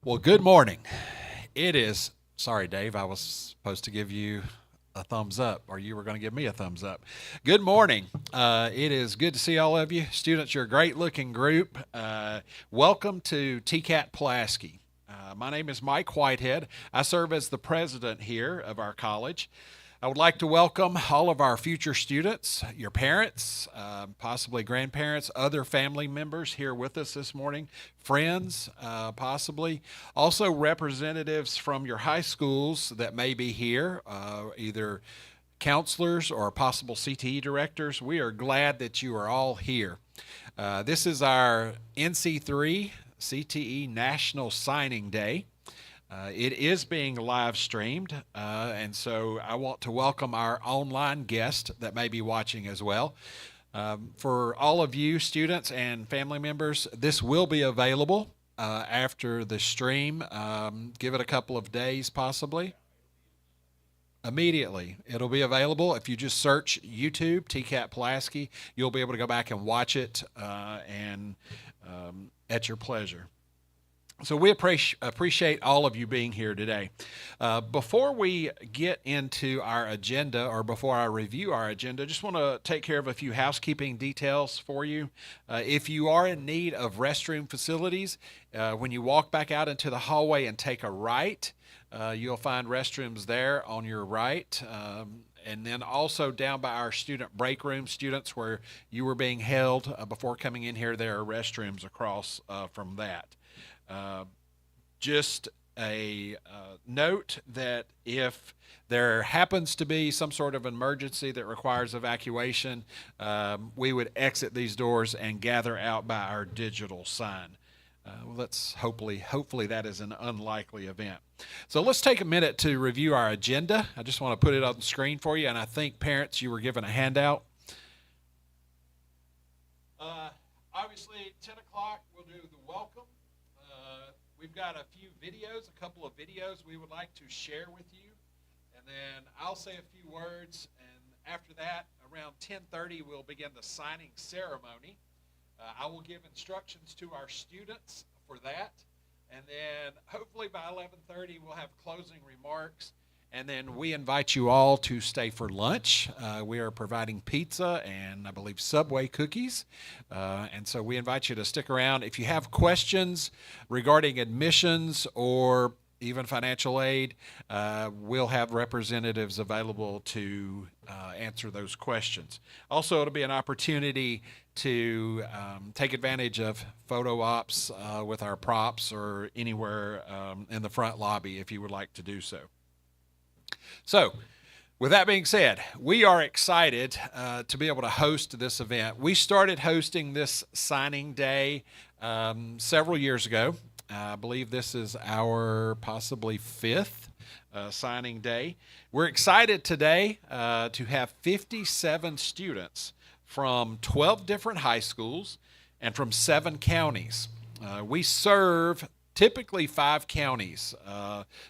Well, good morning. It is, sorry, Dave, I was supposed to give you a thumbs up, or you were going to give me a thumbs up. Good morning. It is good to see all of you. Students, you're a great looking group. Welcome to TCAT-Pulaski. My name is Mike Whitehead. I serve as the president here of our college. I would like to welcome all of our future students, your parents, possibly grandparents, other family members here with us this morning, friends, possibly. Also, representatives from your high schools that may be here, either counselors or possible CTE directors. We are glad that you are all here. This is our NC3 CTE National Signing Day. It is being live streamed, and so I want to welcome our online guest that may be watching as well. For all of you students and family members, this will be available after the stream. Give it a couple of days, possibly. Immediately, it'll be available. If you just search YouTube, TCAT-Pulaski, you'll be able to go back and watch it and at your pleasure. So we appreciate all of you being here today. Before we get into our agenda, or before I review our agenda, just want to take care of a few housekeeping details for you. If you are in need of restroom facilities, when you walk back out into the hallway and take a right, you'll find restrooms there on your right. And then also down by our student break room, students where you were being held before coming in here, there are restrooms across from that. Just a note that if there happens to be some sort of emergency that requires evacuation, we would exit these doors and gather out by our digital sign. Let's hopefully that is an unlikely event. So let's take a minute to review our agenda. I just want to put it on the screen for you, and I think parents, you were given a handout. Obviously, 10 o'clock, we'll do the welcome. We've got a few videos, a couple of videos we would like to share with you. And then I'll say a few words. And after that, around 10:30, we'll begin the signing ceremony. I will give instructions to our students for that. And then hopefully by 11:30, we'll have closing remarks. And then we invite you all to stay for lunch. We are providing pizza and I believe Subway cookies. And so we invite you to stick around. If you have questions regarding admissions or even financial aid, we'll have representatives available to answer those questions. Also, it'll be an opportunity to take advantage of photo ops with our props or anywhere in the front lobby if you would like to do so. So, with that being said, we are excited to be able to host this event. We started hosting this signing day several years ago. I believe this is our possibly fifth signing day. We're excited today to have 57 students from 12 different high schools and from 7 counties. We serve typically 5 counties,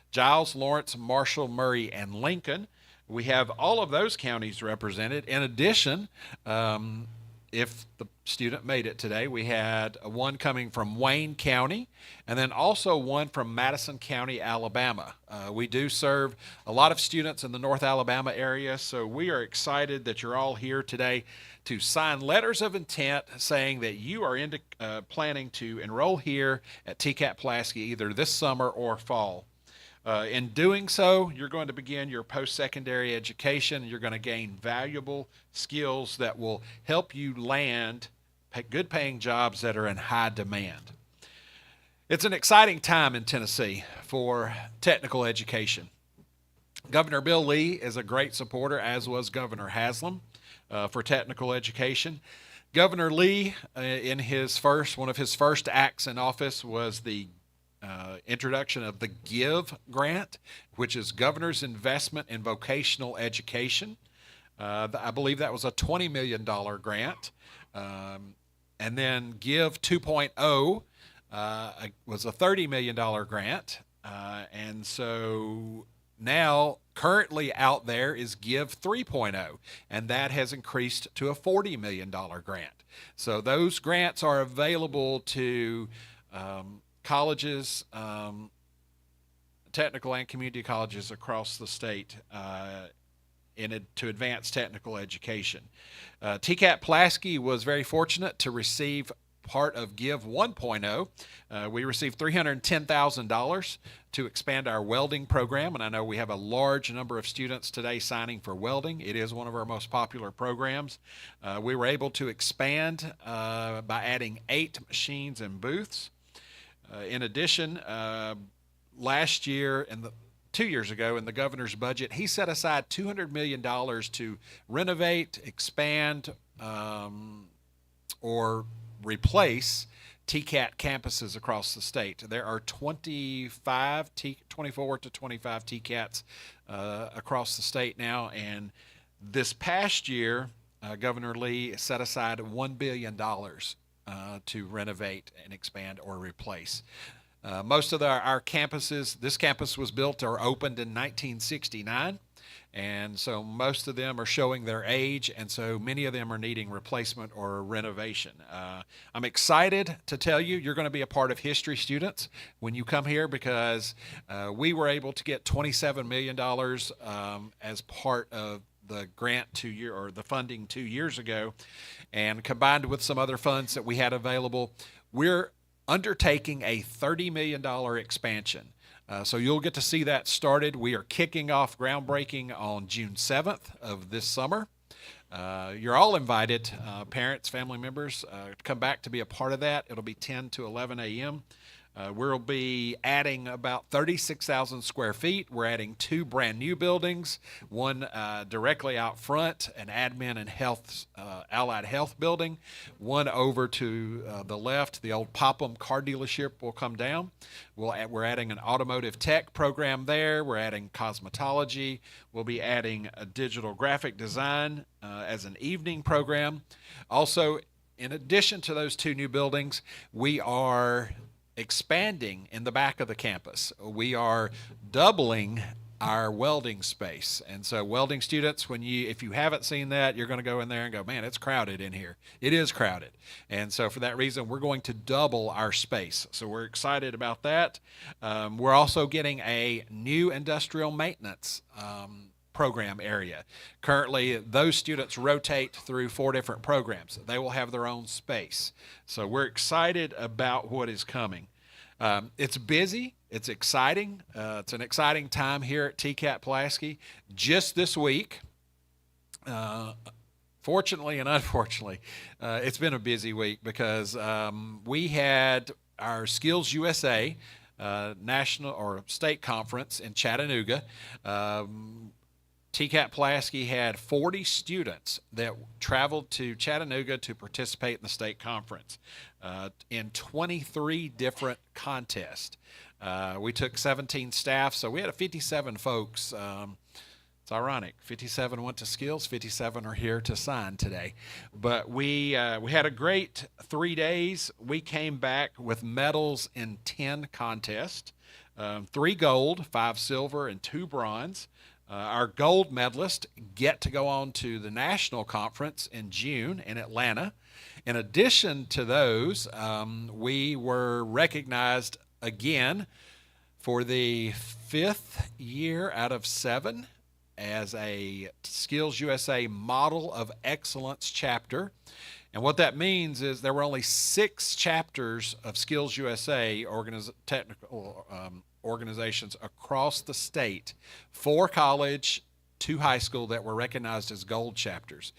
Giles, Lawrence, Marshall, Murray, and Lincoln. We have all of those counties represented. In addition, if the student made it today, we had one coming from Wayne County and then also one from Madison County, Alabama. We do serve a lot of students in the North Alabama area, so we are excited that you're all here today to sign letters of intent saying that you are planning to enroll here at TCAT-Pulaski either this summer or fall. In doing so, you're going to begin your post-secondary education. You're going to gain valuable skills that will help you land good-paying jobs that are in high demand. It's an exciting time in Tennessee for technical education. Governor Bill Lee is a great supporter, as was Governor Haslam, for technical education. Governor Lee, in one of his first acts in office, was the introduction of the GIVE grant, which is Governor's Investment in Vocational Education. I believe that was a $20 million grant. And then GIVE 2.0 was a $30 million grant. And so now currently out there is GIVE 3.0, and that has increased to a $40 million grant. So those grants are available to colleges, technical and community colleges across the state to advance technical education. TCAT-Pulaski was very fortunate to receive part of Give 1.0. We received $310,000 to expand our welding program, and I know we have a large number of students today signing for welding. It is one of our most popular programs. We were able to expand by adding 8 machines and booths. In addition, last year and 2 years ago in the governor's budget, he set aside $200 million to renovate, expand, or replace TCAT campuses across the state. There are 24 to 25 TCATs across the state now, and this past year, Governor Lee set aside $1 billion to renovate and expand or replace. Most of our campuses, this campus was built or opened in 1969, and so most of them are showing their age, and so many of them are needing replacement or renovation. I'm excited to tell you you're going to be a part of history, students, when you come here, because we were able to get $27 million as part of the grant the funding 2 years ago, and combined with some other funds that we had available, we're undertaking a $30 million expansion. So you'll get to see that started. We are kicking off groundbreaking on June 7th of this summer. You're all invited, parents, family members, to come back to be a part of that. It'll be 10 to 11 a.m. We'll be adding about 36,000 square feet. We're adding 2 brand new buildings, one directly out front, an admin and health, allied health building, one over to the left, the old Popham car dealership will come down. We're adding an automotive tech program there. We're adding cosmetology. We'll be adding a digital graphic design as an evening program. Also, in addition to those 2 new buildings, we are expanding in the back of the campus. We are doubling our welding space. And so welding students, if you haven't seen that, you're going to go in there and go, man, it's crowded in here. It is crowded. And so for that reason, we're going to double our space. So we're excited about that. We're also getting a new industrial maintenance program area. Currently, those students rotate through 4 different programs. They will have their own space. So we're excited about what is coming. It's busy. It's exciting. It's an exciting time here at TCAT-Pulaski. Just this week, fortunately and unfortunately, it's been a busy week because we had our Skills USA national or state conference in Chattanooga. TCAT-Pulaski had 40 students that traveled to Chattanooga to participate in the state conference in 23 different contests. We took 17 staff, so we had 57 folks. It's ironic. 57 went to Skills, 57 are here to sign today. But we had a great 3 days. We came back with medals in 10 contests, 3 gold, 5 silver, and 2 bronze. Our gold medalists get to go on to the national conference in June in Atlanta. In addition to those, we were recognized again for the 5th year out of 7 as a Skills USA Model of Excellence chapter. And what that means is there were only 6 chapters of Skills USA technical organizations across the state, 4 college, 2 high school, that were recognized as gold chapters.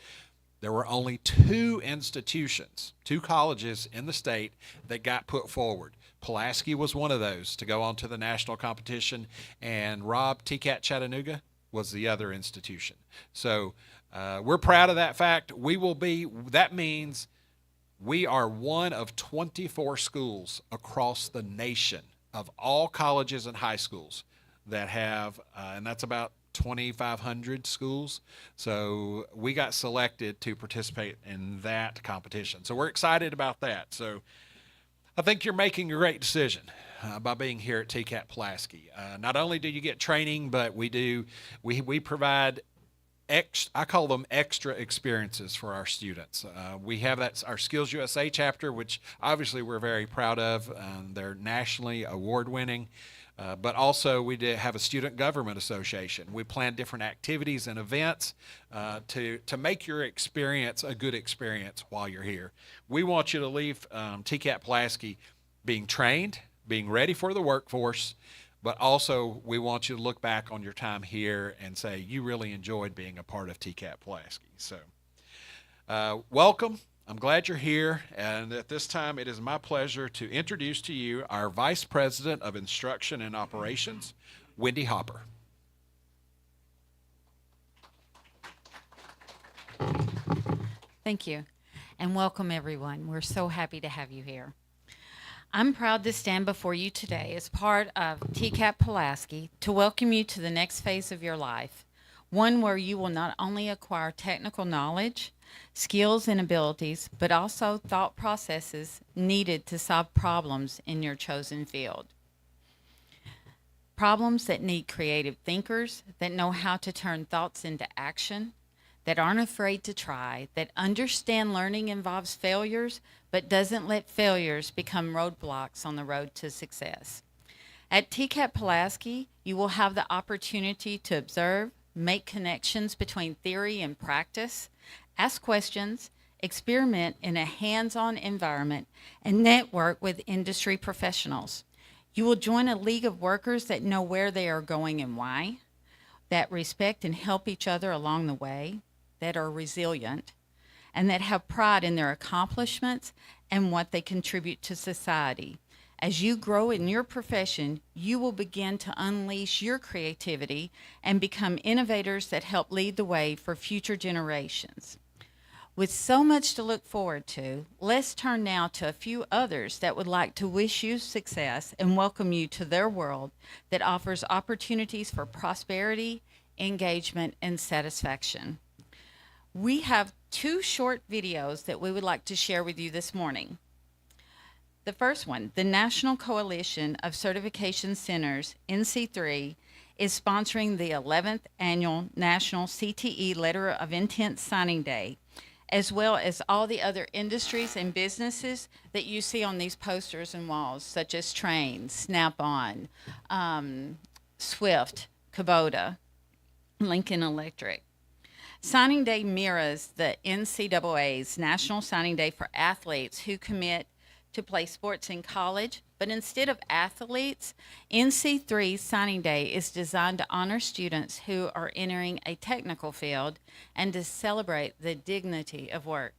There were only 2 institutions, 2 colleges in the state that got put forward. Pulaski was one of those to go on to the national competition, and Rob, TCAT Chattanooga, was the other institution. So we're proud of that fact. That means we are one of 24 schools across the nation of all colleges and high schools that have, and that's about 2,500 schools. So we got selected to participate in that competition. So we're excited about that. So I think you're making a great decision by being here at TCAT-Pulaski. Not only do you get training, but we provide I call them extra experiences for our students. We have our Skills USA chapter, which obviously we're very proud of. They're nationally award-winning. But also we have a student government association. We plan different activities and events to make your experience a good experience while you're here. We want you to leave TCAT-Pulaski being trained, being ready for the workforce, but also we want you to look back on your time here and say you really enjoyed being a part of TCAT-Pulaski. So welcome. I'm glad you're here, and at this time it is my pleasure to introduce to you our Vice President of Instruction and Operations, Wendy Hopper. Thank you, and welcome everyone. We're so happy to have you here. I'm proud to stand before you today as part of TCAT-Pulaski to welcome you to the next phase of your life, one where you will not only acquire technical knowledge, skills and abilities, but also thought processes needed to solve problems in your chosen field. Problems that need creative thinkers that know how to turn thoughts into action, that aren't afraid to try, that understand learning involves failures, but doesn't let failures become roadblocks on the road to success. At TCAT-Pulaski, you will have the opportunity to observe, make connections between theory and practice, ask questions, experiment in a hands-on environment, and network with industry professionals. You will join a league of workers that know where they are going and why, that respect and help each other along the way, that are resilient, and that have pride in their accomplishments and what they contribute to society. As you grow in your profession, you will begin to unleash your creativity and become innovators that help lead the way for future generations. With so much to look forward to, let's turn now to a few others that would like to wish you success and welcome you to their world that offers opportunities for prosperity, engagement, and satisfaction. We have 2 short videos that we would like to share with you this morning. The first one, the National Coalition of Certification Centers, NC3, is sponsoring the 11th Annual National CTE Letter of Intent Signing Day, as well as all the other industries and businesses that you see on these posters and walls, such as Train, Snap-on, Swift, Kubota, Lincoln Electric. Signing Day mirrors the NCAA's National Signing Day for athletes who commit to play sports in college, but instead of athletes, NC3's Signing Day is designed to honor students who are entering a technical field and to celebrate the dignity of work.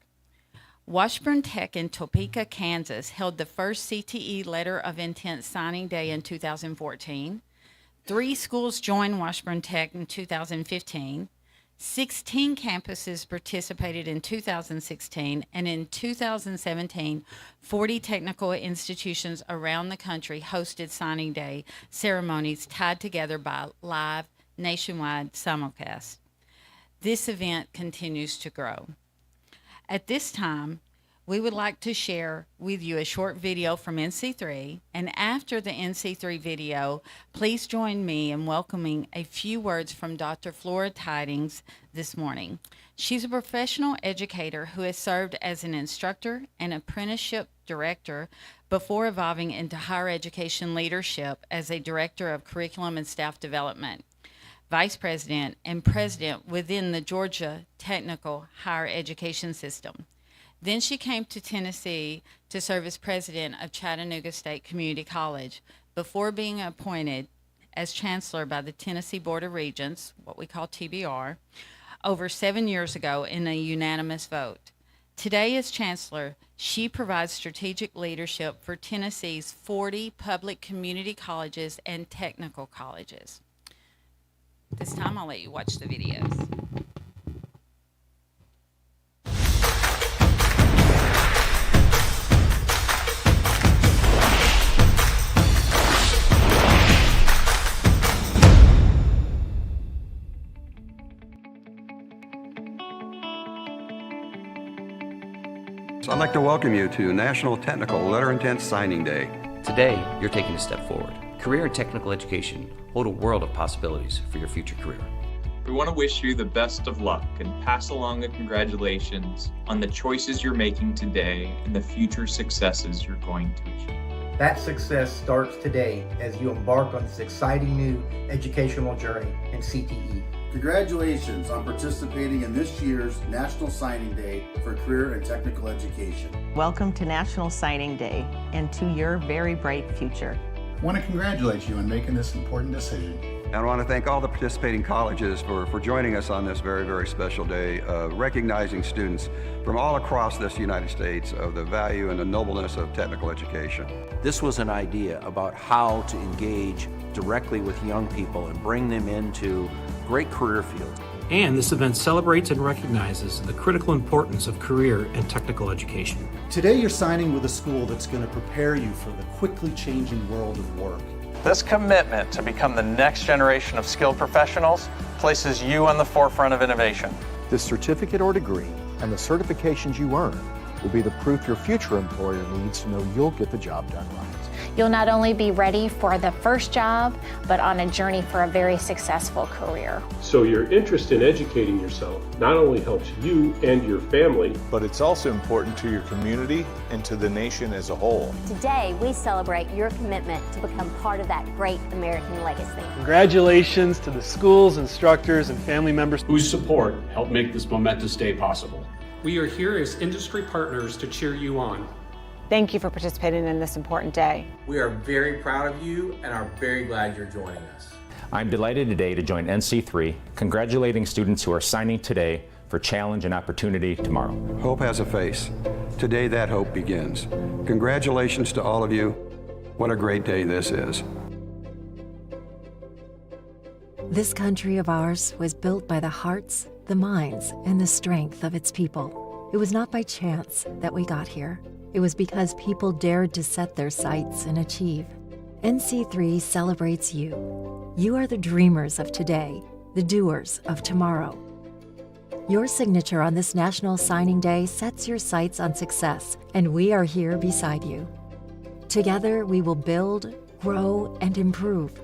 Washburn Tech in Topeka, Kansas held the first CTE Letter of Intent Signing Day in 2014. 3 schools joined Washburn Tech in 2015. 16 campuses participated in 2016, and in 2017, 40 technical institutions around the country hosted Signing Day ceremonies tied together by live nationwide simulcast. This event continues to grow. At this time, we would like to share with you a short video from NC3, and after the NC3 video, please join me in welcoming a few words from Dr. Flora Tidings this morning. She's a professional educator who has served as an instructor and apprenticeship director before evolving into higher education leadership as a director of curriculum and staff development, vice president, and president within the Georgia Technical Higher Education System. Then she came to Tennessee to serve as president of Chattanooga State Community College before being appointed as chancellor by the Tennessee Board of Regents, what we call TBR, over 7 years ago in a unanimous vote. Today, as chancellor, she provides strategic leadership for Tennessee's 40 public community colleges and technical colleges. This time, I'll let you watch the videos. So I'd like to welcome you to National Technical Letter Intent Signing Day. Today, you're taking a step forward. Career and technical education hold a world of possibilities for your future career. We want to wish you the best of luck and pass along the congratulations on the choices you're making today and the future successes you're going to achieve. That success starts today as you embark on this exciting new educational journey in CTE. Congratulations on participating in this year's National Signing Day for Career and Technical Education. Welcome to National Signing Day and to your very bright future. I want to congratulate you on making this important decision. And I want to thank all the participating colleges for joining us on this very, very special day, recognizing students from all across this United States of the value and the nobleness of technical education. This was an idea about how to engage directly with young people and bring them into great career fields. And this event celebrates and recognizes the critical importance of career and technical education. Today you're signing with a school that's going to prepare you for the quickly changing world of work. This commitment to become the next generation of skilled professionals places you on the forefront of innovation. This certificate or degree and the certifications you earn will be the proof your future employer needs to know you'll get the job done right. You'll not only be ready for the first job, but on a journey for a very successful career. So your interest in educating yourself not only helps you and your family, but it's also important to your community and to the nation as a whole. Today, we celebrate your commitment to become part of that great American legacy. Congratulations to the schools, instructors, and family members whose support helped make this momentous day possible. We are here as industry partners to cheer you on. Thank you for participating in this important day. We are very proud of you and are very glad you're joining us. I'm delighted today to join NC3, congratulating students who are signing today for challenge and opportunity tomorrow. Hope has a face. Today that hope begins. Congratulations to all of you. What a great day this is. This country of ours was built by the hearts, the minds, and the strength of its people. It was not by chance that we got here. It was because people dared to set their sights and achieve. NC3 celebrates you. You are the dreamers of today, the doers of tomorrow. Your signature on this National Signing Day sets your sights on success, and we are here beside you. Together, we will build, grow, and improve.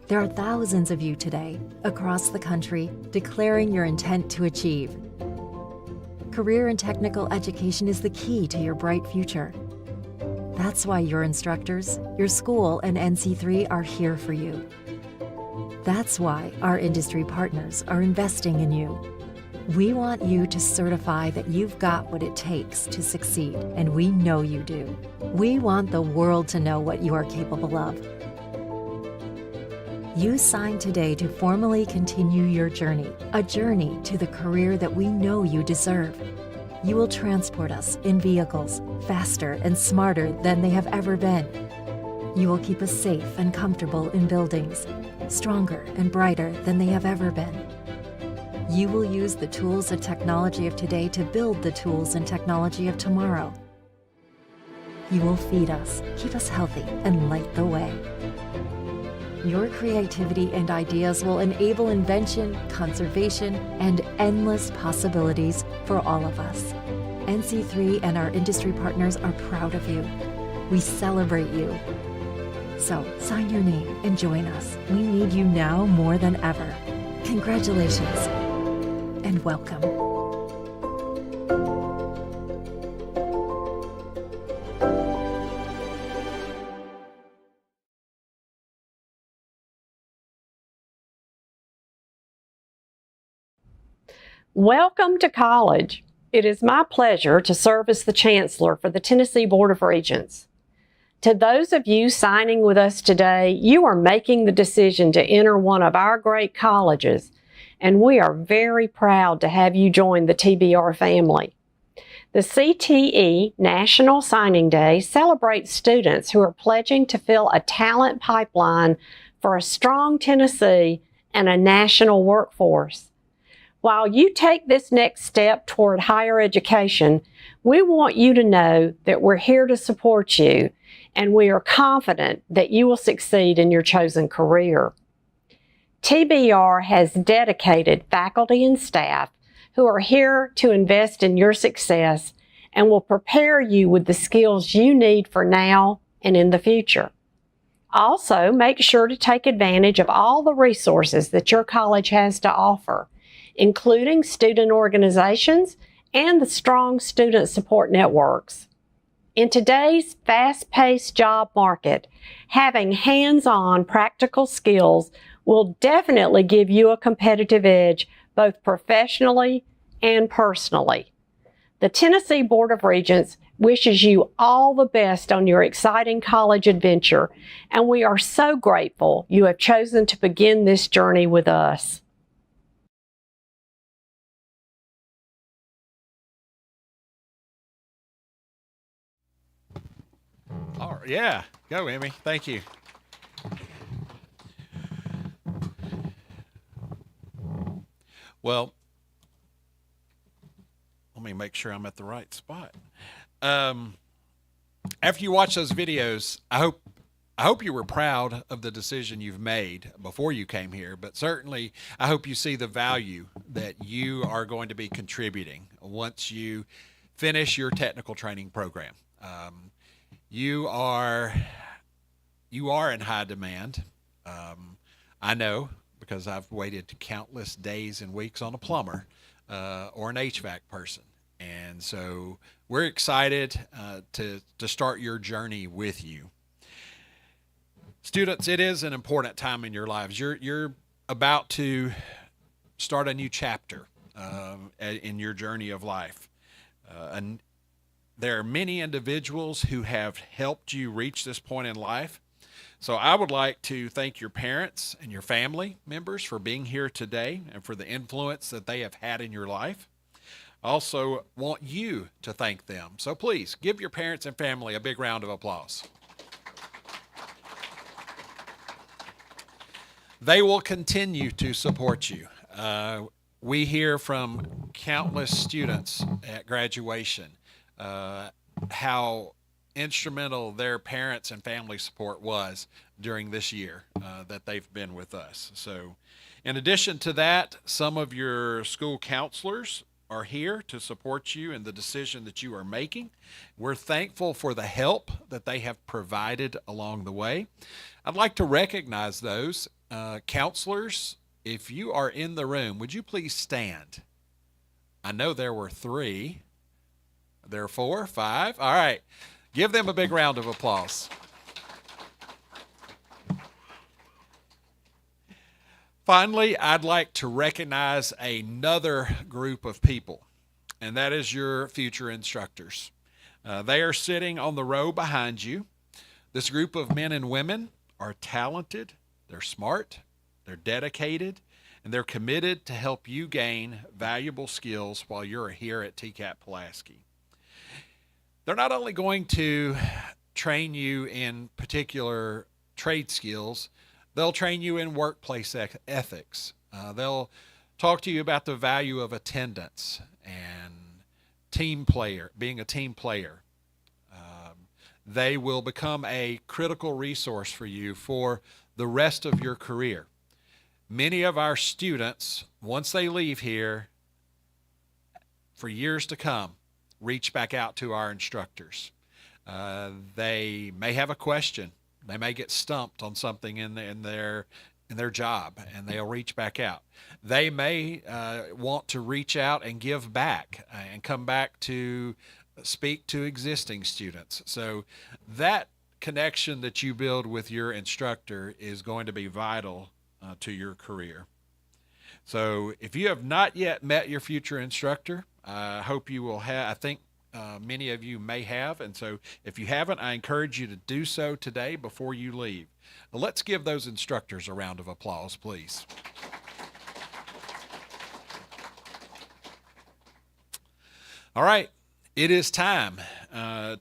There are thousands of you today, across the country, declaring your intent to achieve. Career and technical education is the key to your bright future. That's why your instructors, your school, and NC3 are here for you. That's why our industry partners are investing in you. We want you to certify that you've got what it takes to succeed, and we know you do. We want the world to know what you are capable of. You sign today to formally continue your journey, a journey to the career that we know you deserve. You will transport us in vehicles faster and smarter than they have ever been. You will keep us safe and comfortable in buildings, stronger and brighter than they have ever been. You will use the tools and technology of today to build the tools and technology of tomorrow. You will feed us, keep us healthy, and light the way. Your creativity and ideas will enable invention, conservation, and endless possibilities for all of us. NC3 and our industry partners are proud of you. We celebrate you. So sign your name and join us. We need you now more than ever. Congratulations and welcome. Welcome to college. It is my pleasure to serve as the Chancellor for the Tennessee Board of Regents. To those of you signing with us today, you are making the decision to enter one of our great colleges, and we are very proud to have you join the TBR family. The CTE National Signing Day celebrates students who are pledging to fill a talent pipeline for a strong Tennessee and a national workforce. While you take this next step toward higher education, we want you to know that we're here to support you, and we are confident that you will succeed in your chosen career. TBR has dedicated faculty and staff who are here to invest in your success and will prepare you with the skills you need for now and in the future. Also, make sure to take advantage of all the resources that your college has to offer, including student organizations and the strong student support networks. In today's fast-paced job market, having hands-on practical skills will definitely give you a competitive edge both professionally and personally. The Tennessee Board of Regents wishes you all the best on your exciting college adventure, and we are so grateful you have chosen to begin this journey with us. All right, yeah, go Emmy. Thank you. Well, let me make sure I'm at the right spot. After you watch those videos, I hope you were proud of the decision you've made before you came here, but certainly I hope you see the value that you are going to be contributing once you finish your technical training program. You are in high demand. I know, because I've waited countless days and weeks on a plumber or an HVAC person. And so we're excited to start your journey with you. Students, it is an important time in your lives. You're about to start a new chapter in your journey of life. And there are many individuals who have helped you reach this point in life. So I would like to thank your parents and your family members for being here today and for the influence that they have had in your life. I also want you to thank them. So please give your parents and family a big round of applause. They will continue to support you. We hear from countless students at graduation how instrumental their parents and family support was during this year that they've been with us. So in addition to that, some of your school counselors are here to support you in the decision that you are making. We're thankful for the help that they have provided along the way. I'd like to recognize those counselors. If you are in the room, would you please stand? I know there were 3. There are 4, 5. All right. Give them a big round of applause. Finally, I'd like to recognize another group of people, and that is your future instructors. They are sitting on the row behind you. This group of men and women are talented, they're smart, they're dedicated, and they're committed to help you gain valuable skills while you're here at TCAT-Pulaski. They're not only going to train you in particular trade skills, they'll train you in workplace ethics. They'll talk to you about the value of attendance and being a team player. They will become a critical resource for you for the rest of your career. Many of our students, once they leave here, for years to come, reach back out to our instructors. They may have a question. They may get stumped on something in their job, and they'll reach back out. They may want to reach out and give back and come back to speak to existing students. So that connection that you build with your instructor is going to be vital to your career. So if you have not yet met your future instructor, I hope you will have. I think many of you may have, and so if you haven't, I encourage you to do so today before you leave. Now, let's give those instructors a round of applause, please. All right, it is time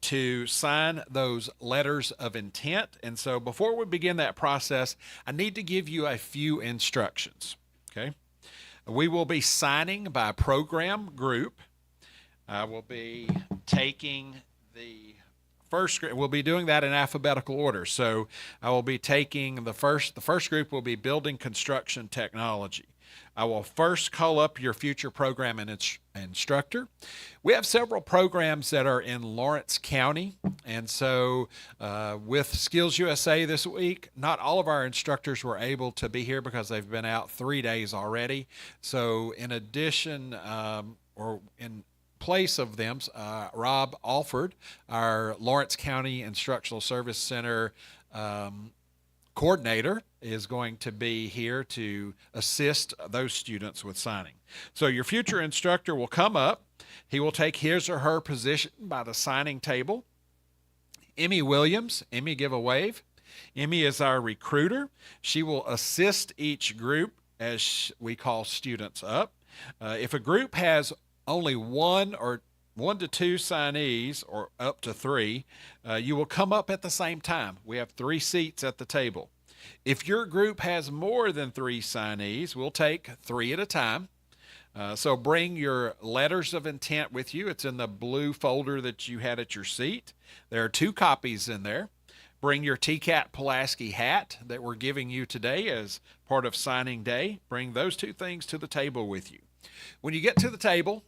to sign those letters of intent, and so before we begin that process, I need to give you a few instructions, okay? We will be signing by program group. I will be taking the first group. We'll be doing that in alphabetical order. So I will be taking the first group will be building construction technology. I will first call up your future program and instructor. We have several programs that are in Lawrence County, and so with Skills USA this week, not all of our instructors were able to be here because they've been out 3 days already. So in addition, or in place of them, Rob Alford, our Lawrence County Instructional Service Center coordinator, is going to be here to assist those students with signing. So your future instructor will come up. He will take his or her position by the signing table. Emmy Williams, Emmy, give a wave. Emmy is our recruiter. She will assist each group as we call students up. If a group has only one to two signees, or up to 3, you will come up at the same time. We have 3 seats at the table. If your group has more than 3 signees, we'll take 3 at a time. So bring your letters of intent with you. It's in the blue folder that you had at your seat. There are 2 copies in there. Bring your TCAT-Pulaski hat that we're giving you today as part of signing day. Bring those 2 things to the table with you. When you get to the table,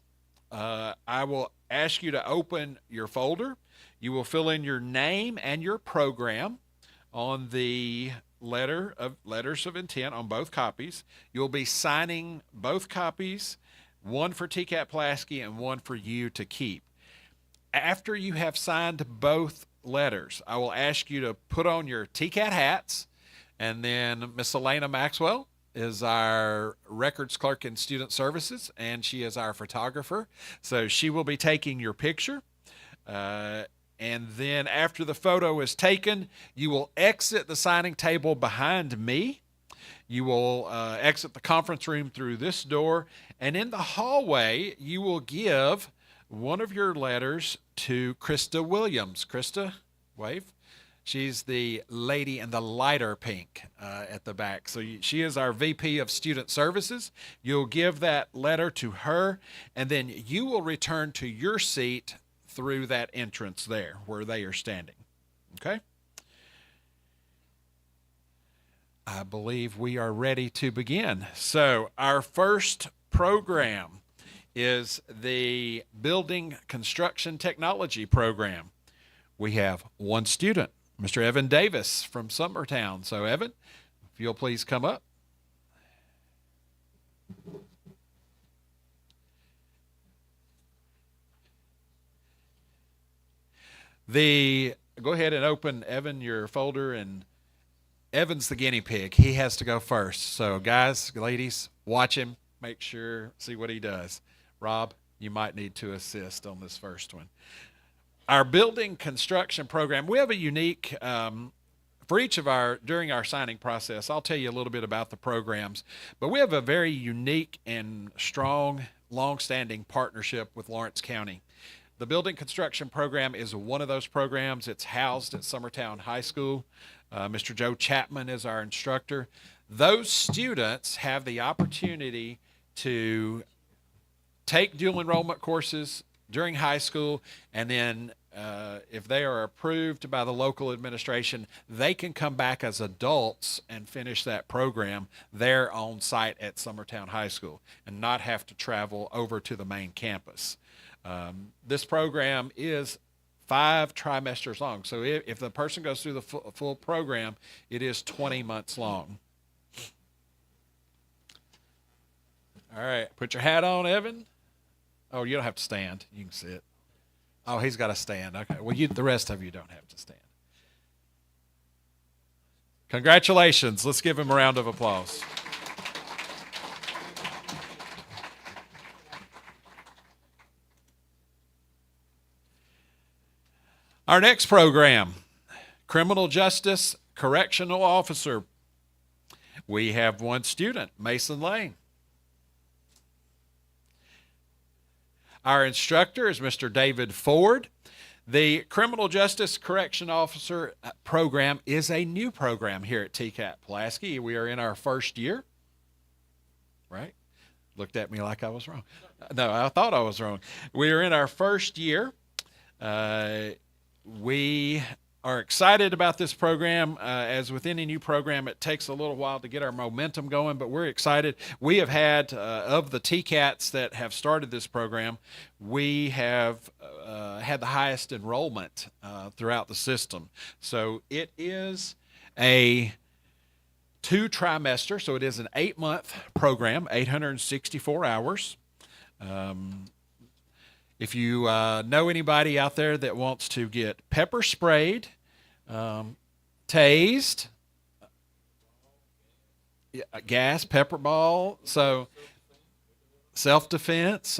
I will ask you to open your folder. You will fill in your name and your program on the letters of intent on both copies. You'll be signing both copies, one for TCAT-Pulaski and one for you to keep. After you have signed both letters, I will ask you to put on your TCAT hats, and then Miss Elena Maxwell is our records clerk in student services, and she is our photographer. So she will be taking your picture. And then after the photo is taken, you will exit the signing table behind me. You will exit the conference room through this door. And in the hallway, you will give one of your letters to Krista Williams. Krista, wave. She's the lady in the lighter pink at the back. So she is our VP of Student Services. You'll give that letter to her, and then you will return to your seat through that entrance there where they are standing. Okay? I believe we are ready to begin. So our first program is the Building Construction Technology program. We have one student, Mr. Evan Davis from Summertown. So Evan, if you'll please come up. Go ahead and open, Evan, your folder, and Evan's the guinea pig. He has to go first. So guys, ladies, watch him, make sure, see what he does. Rob, you might need to assist on this first one. Our building construction program, we have a unique, for each of during our signing process, I'll tell you a little bit about the programs, but we have a very unique and strong, long-standing partnership with Lawrence County. The building construction program is one of those programs. It's housed at Summertown High School. Mr. Joe Chapman is our instructor. Those students have the opportunity to take dual enrollment courses during high school, and then if they are approved by the local administration, they can come back as adults and finish that program there on site at Summertown High School and not have to travel over to the main campus. This program is 5 trimesters long. So if the person goes through the full program, it is 20 months long. All right, put your hat on, Evan. Oh, you don't have to stand. You can sit. Oh, he's got to stand. Okay, well, the rest of you don't have to stand. Congratulations. Let's give him a round of applause. Our next program, Criminal Justice Correctional Officer. We have one student, Mason Lane. Our instructor is Mr. David Ford. The Criminal Justice Correction Officer program is a new program here at TCAT-Pulaski. We are in our first year, right? Looked at me like I was wrong. No, I thought I was wrong. We are in our first year. We are excited about this program. As with any new program, it takes a little while to get our momentum going, but we're excited. We have had, of the TCATs that have started this program, we have had the highest enrollment throughout the system. So it is a 2-trimester, so it is an 8-month program, 864 hours. If you know anybody out there that wants to get pepper sprayed, tased, gas, pepper ball, so self-defense,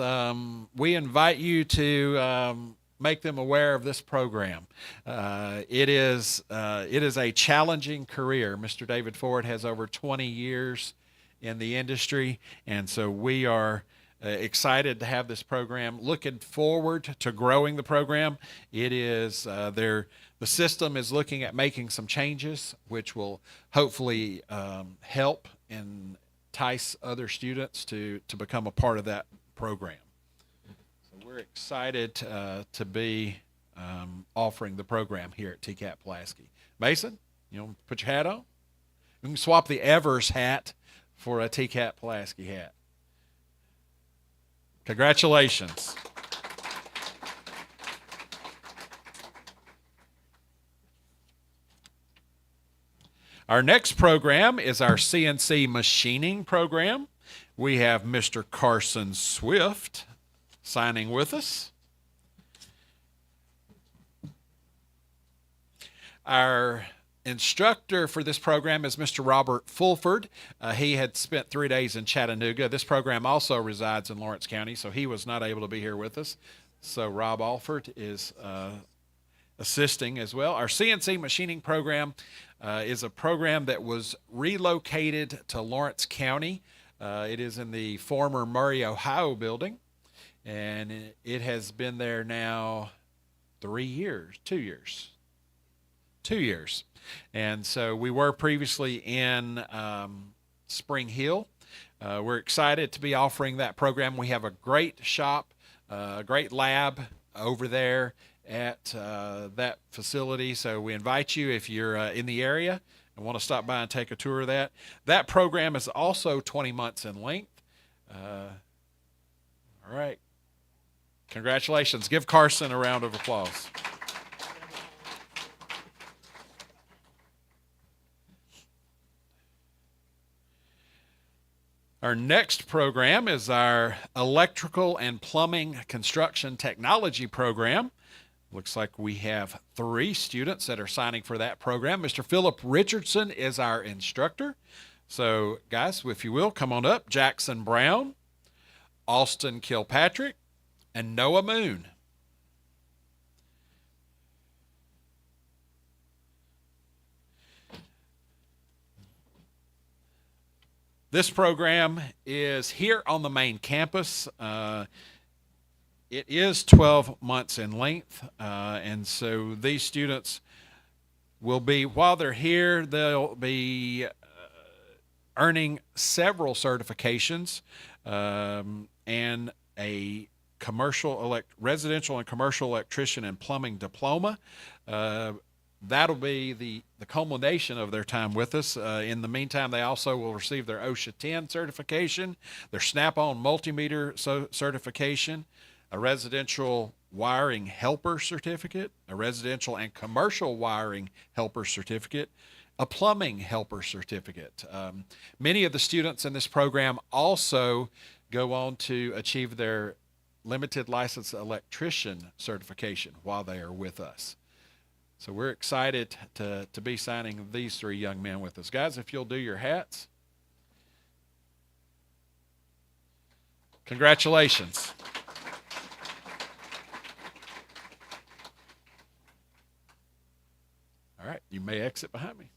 we invite you to make them aware of this program. It is a challenging career. Mr. David Ford has over 20 years in the industry, and so we are excited to have this program. Looking forward to growing the program. It is the system is looking at making some changes, which will hopefully help and entice other students to become a part of that program. So we're excited to be offering the program here at TCAT-Pulaski. Mason, you know, put your hat on. You can swap the Evers hat for a TCAT-Pulaski hat. Congratulations. Our next program is our CNC machining program. We have Mr. Carson Swift signing with us. Our instructor for this program is Mr. Robert Fulford. He had spent 3 days in Chattanooga. This program also resides in Lawrence County, so he was not able to be here with us. So Rob Alford is assisting as well. Our CNC machining program is a program that was relocated to Lawrence County. It is in the former Murray, Ohio building, and it has been there now 2 years. And so we were previously in Spring Hill. We're excited to be offering that program. We have a great shop, a great lab over there at that facility. So we invite you, if you're in the area and want to stop by and take a tour of that. That program is also 20 months in length. All right. Congratulations. Give Carson a round of applause. Our next program is our Electrical and Plumbing Construction Technology program. Looks like we have 3 students that are signing for that program. Mr. Philip Richardson is our instructor. So, guys, if you will, come on up. Jackson Brown, Austin Kilpatrick, and Noah Moon. This program is here on the main campus. It is 12 months in length, and so these students will be, while they're here, they'll be earning several certifications and a residential and commercial electrician and plumbing diploma. That'll be the culmination of their time with us. In the meantime, they also will receive their OSHA 10 certification, their Snap-on multimeter certification, a residential wiring helper certificate, a residential and commercial wiring helper certificate, a plumbing helper certificate. Many of the students in this program also go on to achieve their limited license electrician certification while they are with us. So we're excited to be signing these 3 young men with us. Guys, if you'll do your hats. Congratulations. All right, you may exit behind me.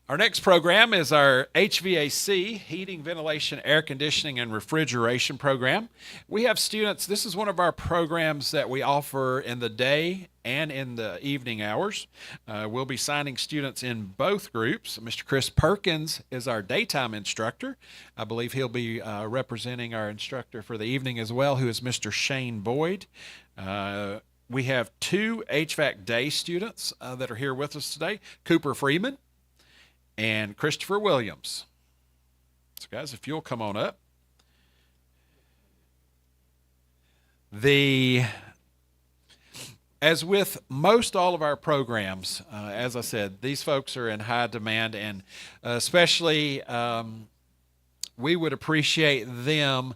Our next program is our HVAC, Heating, Ventilation, Air Conditioning, and Refrigeration program. We have students, this is one of our programs that we offer in the day and in the evening hours. We'll be signing students in both groups. Mr. Chris Perkins is our daytime instructor. I believe he'll be representing our instructor for the evening as well, who is Mr. Shane Boyd. We have two HVAC day students that are here with us today, Cooper Freeman and Christopher Williams. So guys, if you'll come on up. As with most all of our programs, as I said, these folks are in high demand, and especially we would appreciate them.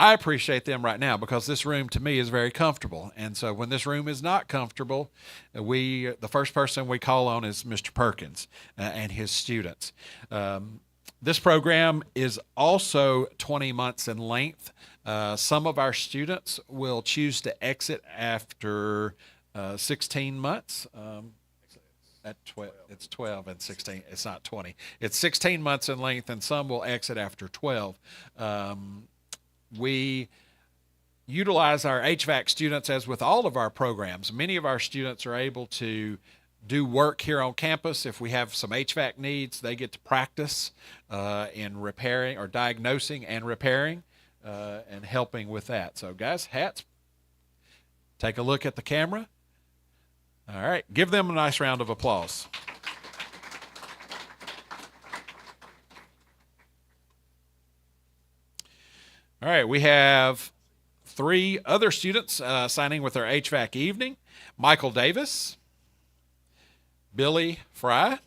I appreciate them right now because this room to me is very comfortable. And so when this room is not comfortable, the first person we call on is Mr. Perkins and his students. This program is also 20 months in length. Some of our students will choose to exit after 16 months. It's 12 and 16. It's not 20. It's 16 months in length, and some will exit after 12. We utilize our HVAC students as with all of our programs. Many of our students are able to do work here on campus. If we have some HVAC needs, they get to practice in repairing or diagnosing and repairing and helping with that. So guys, hats, take a look at the camera. All right, give them a nice round of applause. All right, we have three other students signing with our HVAC evening. Michael Davis, Billy Fry,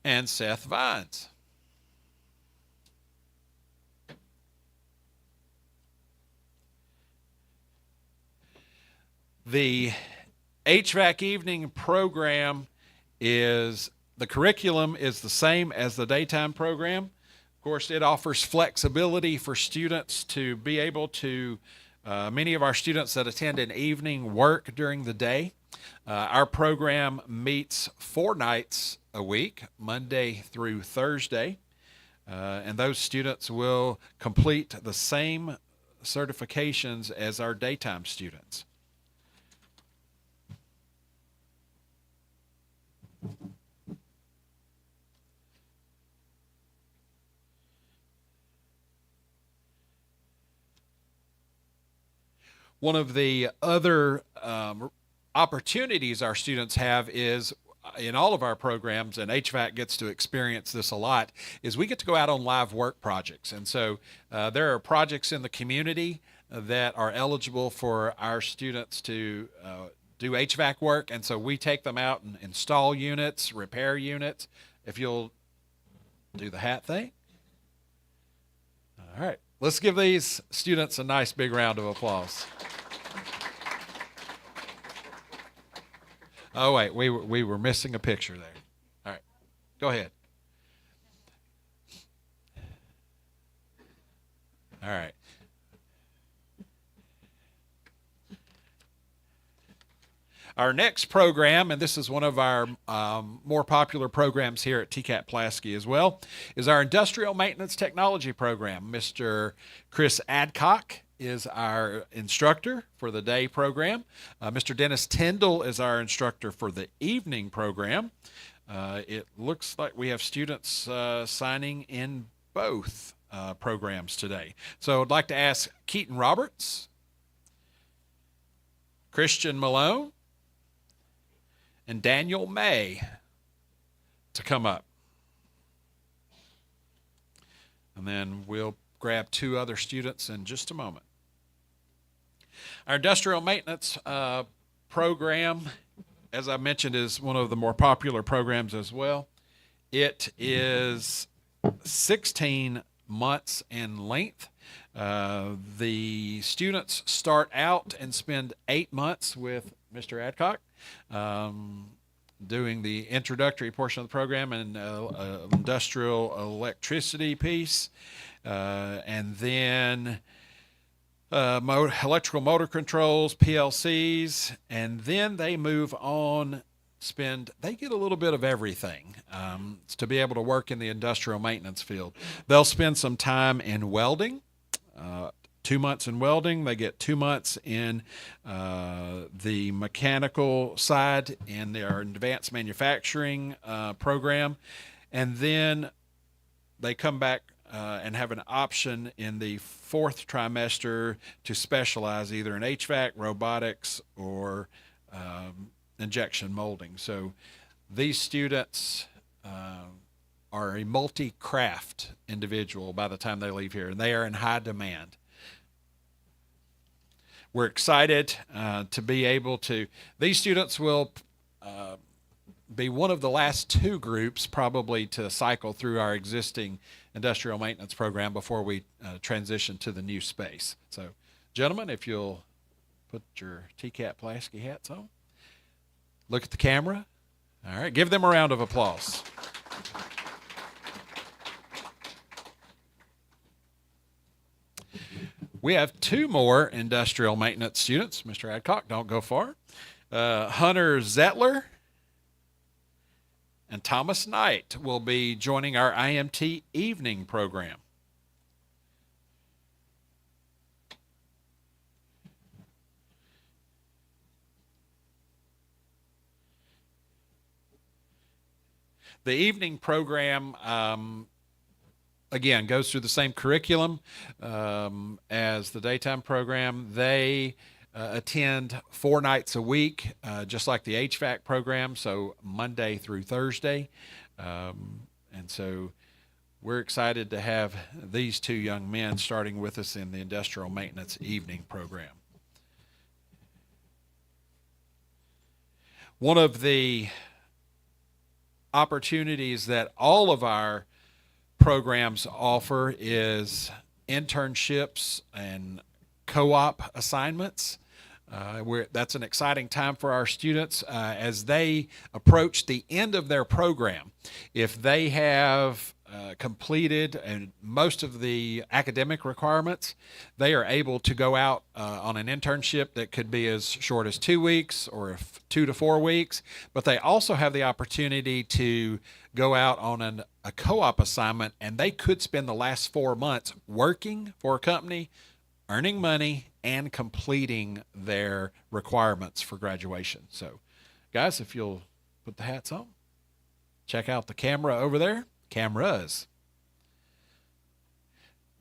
and Seth Vines. The HVAC evening program the curriculum is the same as the daytime program. Of course, it offers flexibility for students to be able to, many of our students that attend an evening work during the day. Our program meets 4 nights a week, Monday through Thursday, and those students will complete the same certifications as our daytime students. One of the other opportunities our students have is in all of our programs, and HVAC gets to experience this a lot, is we get to go out on live work projects. And so there are projects in the community that are eligible for our students to do HVAC work. And so we take them out and install units, repair units. If you'll do the hat thing. All right. Let's give these students a nice big round of applause. Oh, wait, we were missing a picture there. All right, go ahead. All right. Our next program, and this is one of our more popular programs here at TCAT-Pulaski as well, is our Industrial Maintenance Technology program. Mr. Chris Adcock is our instructor for the day program. Mr. Dennis Tyndall is our instructor for the evening program. It looks like we have students signing in both programs today. So I'd like to ask Keaton Roberts, Christian Malone, and Daniel May to come up. And then we'll grab 2 other students in just a moment. Our industrial maintenance program, as I mentioned, is one of the more popular programs as well. It is 16 months in length. The students start out and spend 8 months with Mr. Adcock, doing the introductory portion of the program and industrial electricity piece, and then electrical motor controls, PLCs, and then they move on they get a little bit of everything to be able to work in the industrial maintenance field. They'll spend some time in welding, 2 months in welding. They get 2 months in the mechanical side in their advanced manufacturing program. And then they come back and have an option in the 4th trimester to specialize either in HVAC, robotics, or injection molding. So these students are a multi-craft individual by the time they leave here, and they are in high demand. We're excited to be able to, these students will be one of the last 2 groups probably to cycle through our existing industrial maintenance program before we transition to the new space. So, gentlemen, if you'll put your TCAT-Pulaski hats on, look at the camera. All right, give them a round of applause. We have 2 more industrial maintenance students. Mr. Adcock, don't go far. Hunter Zettler and Thomas Knight will be joining our IMT evening program. The evening program, again, goes through the same curriculum as the daytime program. They attend 4 nights a week, just like the HVAC program, so Monday through Thursday. And so we're excited to have these 2 young men starting with us in the industrial maintenance evening program. One of the opportunities that all of our programs offer is internships and co-op assignments. That's an exciting time for our students as they approach the end of their program. If they have completed and most of the academic requirements, they are able to go out on an internship that could be as short as 2 weeks or 2 to 4 weeks, but they also have the opportunity to go out on a co-op assignment, and they could spend the last 4 months working for a company, earning money, and completing their requirements for graduation. So, guys, if you'll put the hats on, check out the camera over there. Cameras.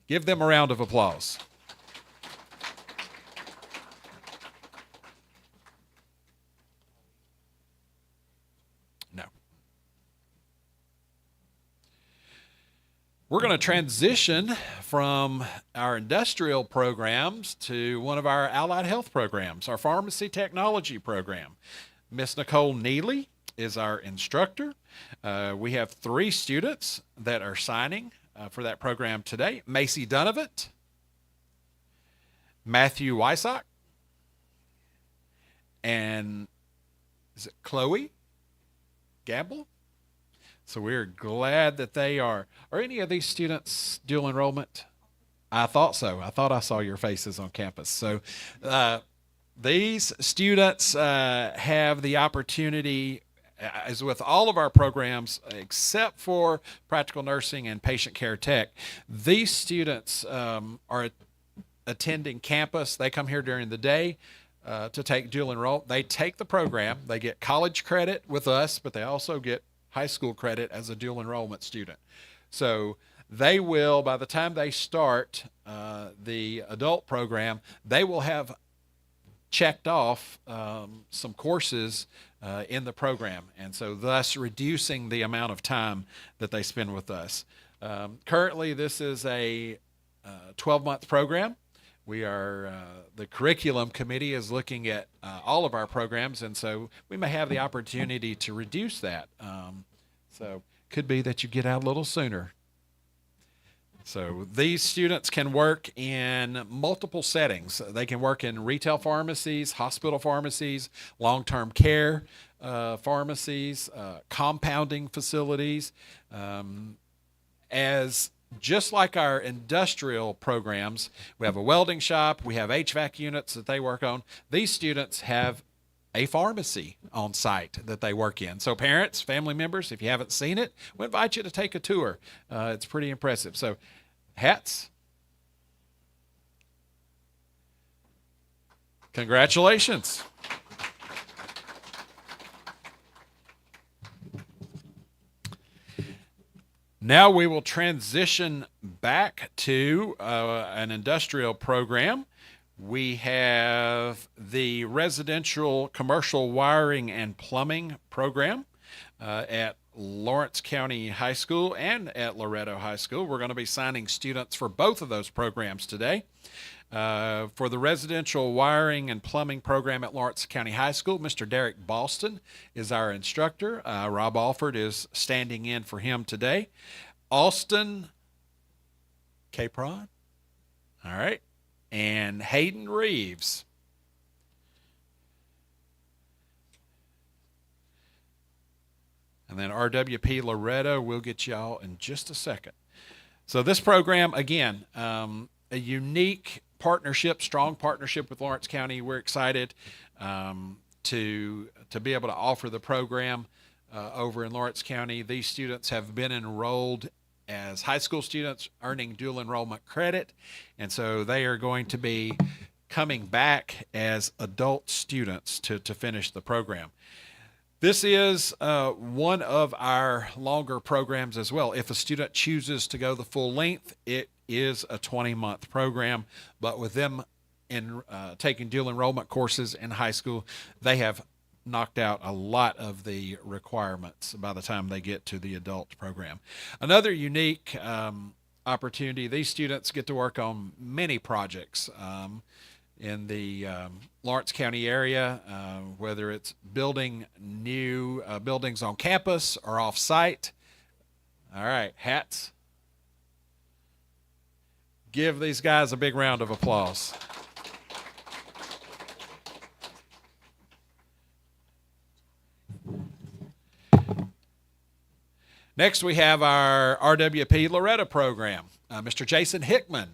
Give them a round of applause. No. We're going to transition from our industrial programs to one of our allied health programs, our pharmacy technology program. Miss Nicole Neely is our instructor. We have 3 students that are signing for that program today. Macy Dunovit, Matthew Wysock, and is it Chloe Gamble? So we're glad that they are any of these students dual enrollment? I thought so. I thought I saw your faces on campus. So these students have the opportunity, as with all of our programs, except for practical nursing and patient care tech, these students are attending campus. They come here during the day to take dual enroll. They take the program. They get college credit with us, but they also get high school credit as a dual enrollment student. So they will, by the time they start the adult program, they will have checked off some courses in the program, and so thus reducing the amount of time that they spend with us. Currently, this is a 12-month program. We are, the curriculum committee is looking at all of our programs, and so we may have the opportunity to reduce that. So could be that you get out a little sooner. So these students can work in multiple settings. They can work in retail pharmacies, hospital pharmacies, long-term care pharmacies, compounding facilities. As just like our industrial programs, we have a welding shop, we have HVAC units that they work on. These students have a pharmacy on site that they work in. So parents, family members, if you haven't seen it, we invite you to take a tour. It's pretty impressive. So hats. Congratulations. Now we will transition back to an industrial program. We have the residential commercial wiring and plumbing program at Lawrence County High School and at Loretto High School. We're going to be signing students for both of those programs today. For the residential wiring and plumbing program at Lawrence County High School, Mr. Derek Boston is our instructor. Rob Alford is standing in for him today. Austin Capron, all right, and Hayden Reeves. And then RWP Loretto, we'll get y'all in just a second. So this program, again, a unique partnership, strong partnership with Lawrence County. We're excited to be able to offer the program over in Lawrence County. These students have been enrolled as high school students earning dual enrollment credit, and so they are going to be coming back as adult students to finish the program. This is one of our longer programs as well. If a student chooses to go the full length, it is a 20-month program, but with them in taking dual enrollment courses in high school, they have knocked out a lot of the requirements by the time they get to the adult program. Another unique opportunity, these students get to work on many projects in the Lawrence County area, whether it's building new buildings on campus or off-site. All right, hats. Give these guys a big round of applause. Next, we have our RWP Loretto program. Mr. Jason Hickman,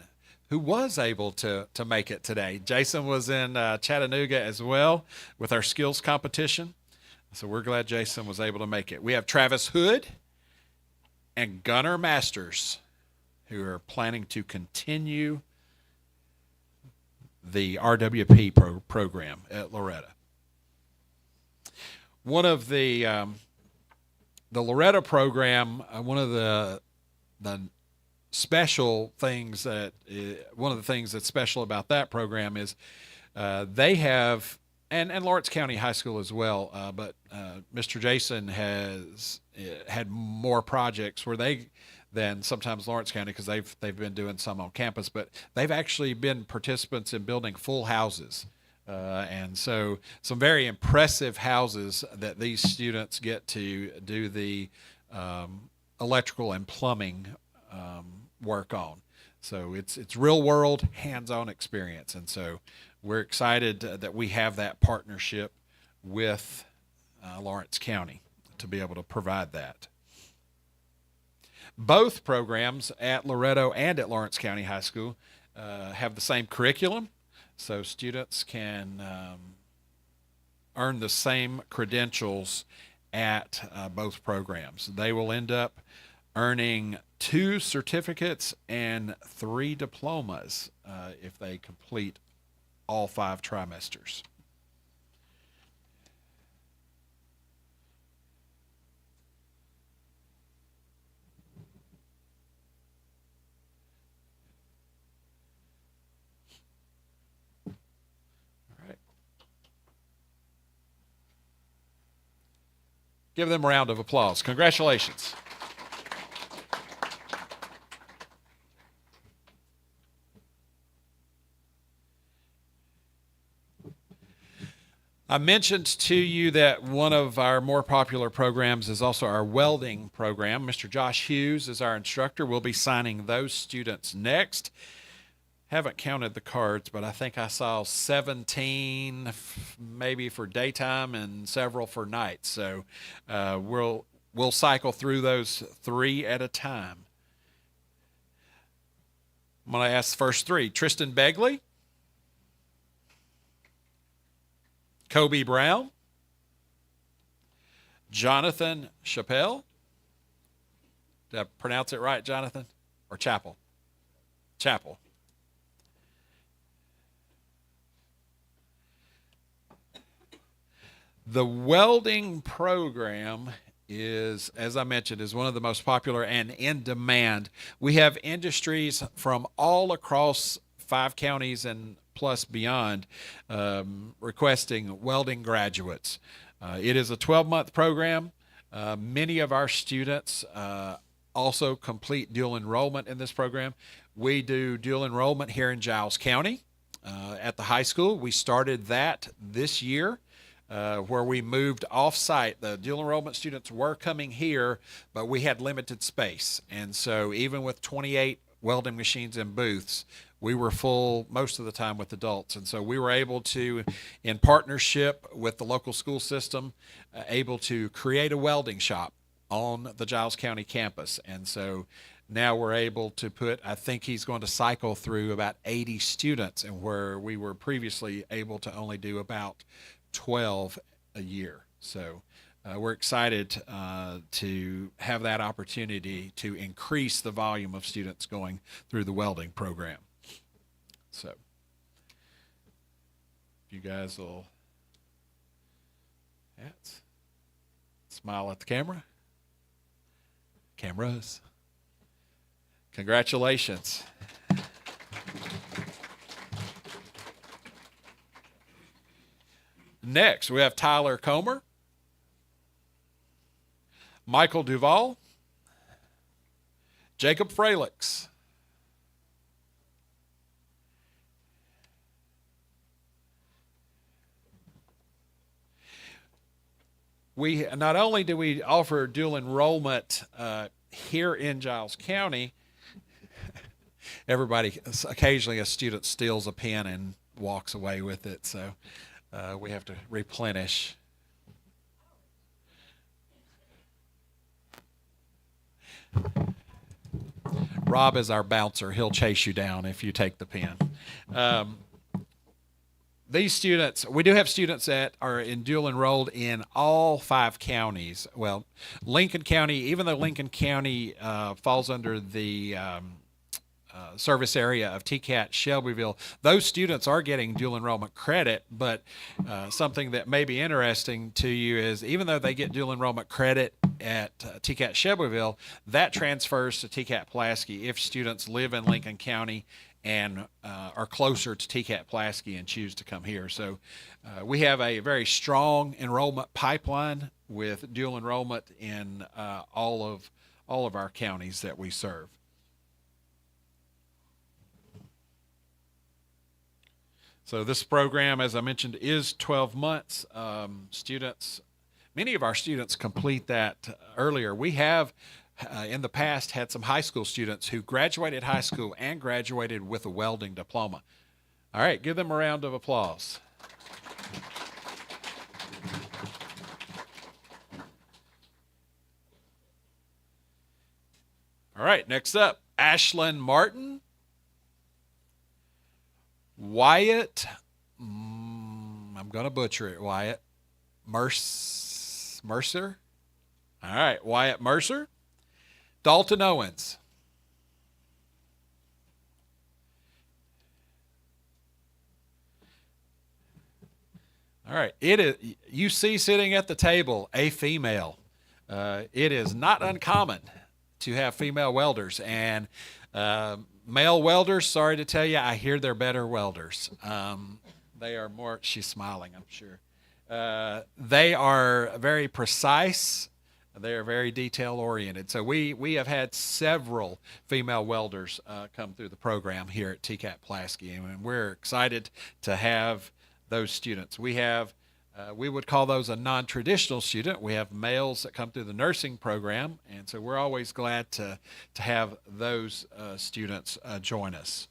who was able to make it today. Jason was in Chattanooga as well with our skills competition. So we're glad Jason was able to make it. We have Travis Hood and Gunnar Masters, who are planning to continue the RWP program at Loretto. One of the Loretto program, one of the special things one of the things that's special about that program is they have, and Lawrence County High School as well, but Mr. Jason has had more projects than sometimes Lawrence County, because they've been doing some on campus, but they've actually been participants in building full houses. And so some very impressive houses that these students get to do the electrical and plumbing work on. So it's real world hands-on experience. And so we're excited that we have that partnership with Lawrence County to be able to provide that. Both programs at Loretto and at Lawrence County High School have the same curriculum, so students can earn the same credentials at both programs. They will end up earning 2 certificates and 3 diplomas if they complete all 5 trimesters. Give them a round of applause. Congratulations. I mentioned to you that one of our more popular programs is also our welding program. Mr. Josh Hughes is our instructor. We'll be signing those students next. Haven't counted the cards, but I think I saw 17 maybe for daytime and several for night. So we'll cycle through those 3 at a time. I'm going to ask the first 3. Tristan Begley, Kobe Brown, Jonathan Chappelle. Did I pronounce it right, Jonathan? Or Chapel? Chapel. The welding program is, as I mentioned, is one of the most popular and in demand. We have industries from all across 5 counties and plus beyond requesting welding graduates. It is a 12-month program. Many of our students also complete dual enrollment in this program. We do dual enrollment here in Giles County at the high school. We started that this year. Where we moved off-site. The dual enrollment students were coming here, but we had limited space. And so even with 28 welding machines and booths, we were full most of the time with adults. And so we were able to, in partnership with the local school system, able to create a welding shop on the Giles County campus. And so now we're able to put, I think he's going to cycle through about 80 students, and where we were previously able to only do about 12 a year. So we're excited to have that opportunity to increase the volume of students going through the welding program. So if you guys will smile at the camera. Cameras. Congratulations. Next, we have Tyler Comer, Michael Duvall, Jacob Fralix, we not only do we offer dual enrollment here in Giles County, everybody, occasionally a student steals a pen and walks away with it, so we have to replenish. Rob is our bouncer. He'll chase you down if you take the pen. These students, we do have students that are in dual enrolled in all 5 counties. Well, Lincoln County, even though Lincoln County falls under the service area of TCAT Shelbyville, those students are getting dual enrollment credit, but something that may be interesting to you is even though they get dual enrollment credit at TCAT Shelbyville, that transfers to TCAT-Pulaski if students live in Lincoln County and are closer to TCAT-Pulaski and choose to come here. So we have a very strong enrollment pipeline with dual enrollment in all of our counties that we serve. So this program, as I mentioned, is 12 months. Many of our students complete that earlier. We have, in the past, had some high school students who graduated high school and graduated with a welding diploma. All right, give them a round of applause. All right, next up, Ashlyn Martin. Wyatt, I'm going to butcher it, Wyatt. Mercer. All right, Wyatt Mercer. Dalton Owens. All right, it is, you see sitting at the table a female. It is not uncommon to have female welders, and male welders, sorry to tell you, I hear they're better welders. They are more, she's smiling, I'm sure. They are very precise. They are very detail oriented. So we have had several female welders come through the program here at TCAT-Pulaski, and we're excited to have those students. We have, we would call those a non-traditional student. We have males that come through the nursing program, and so we're always glad to have those students join us.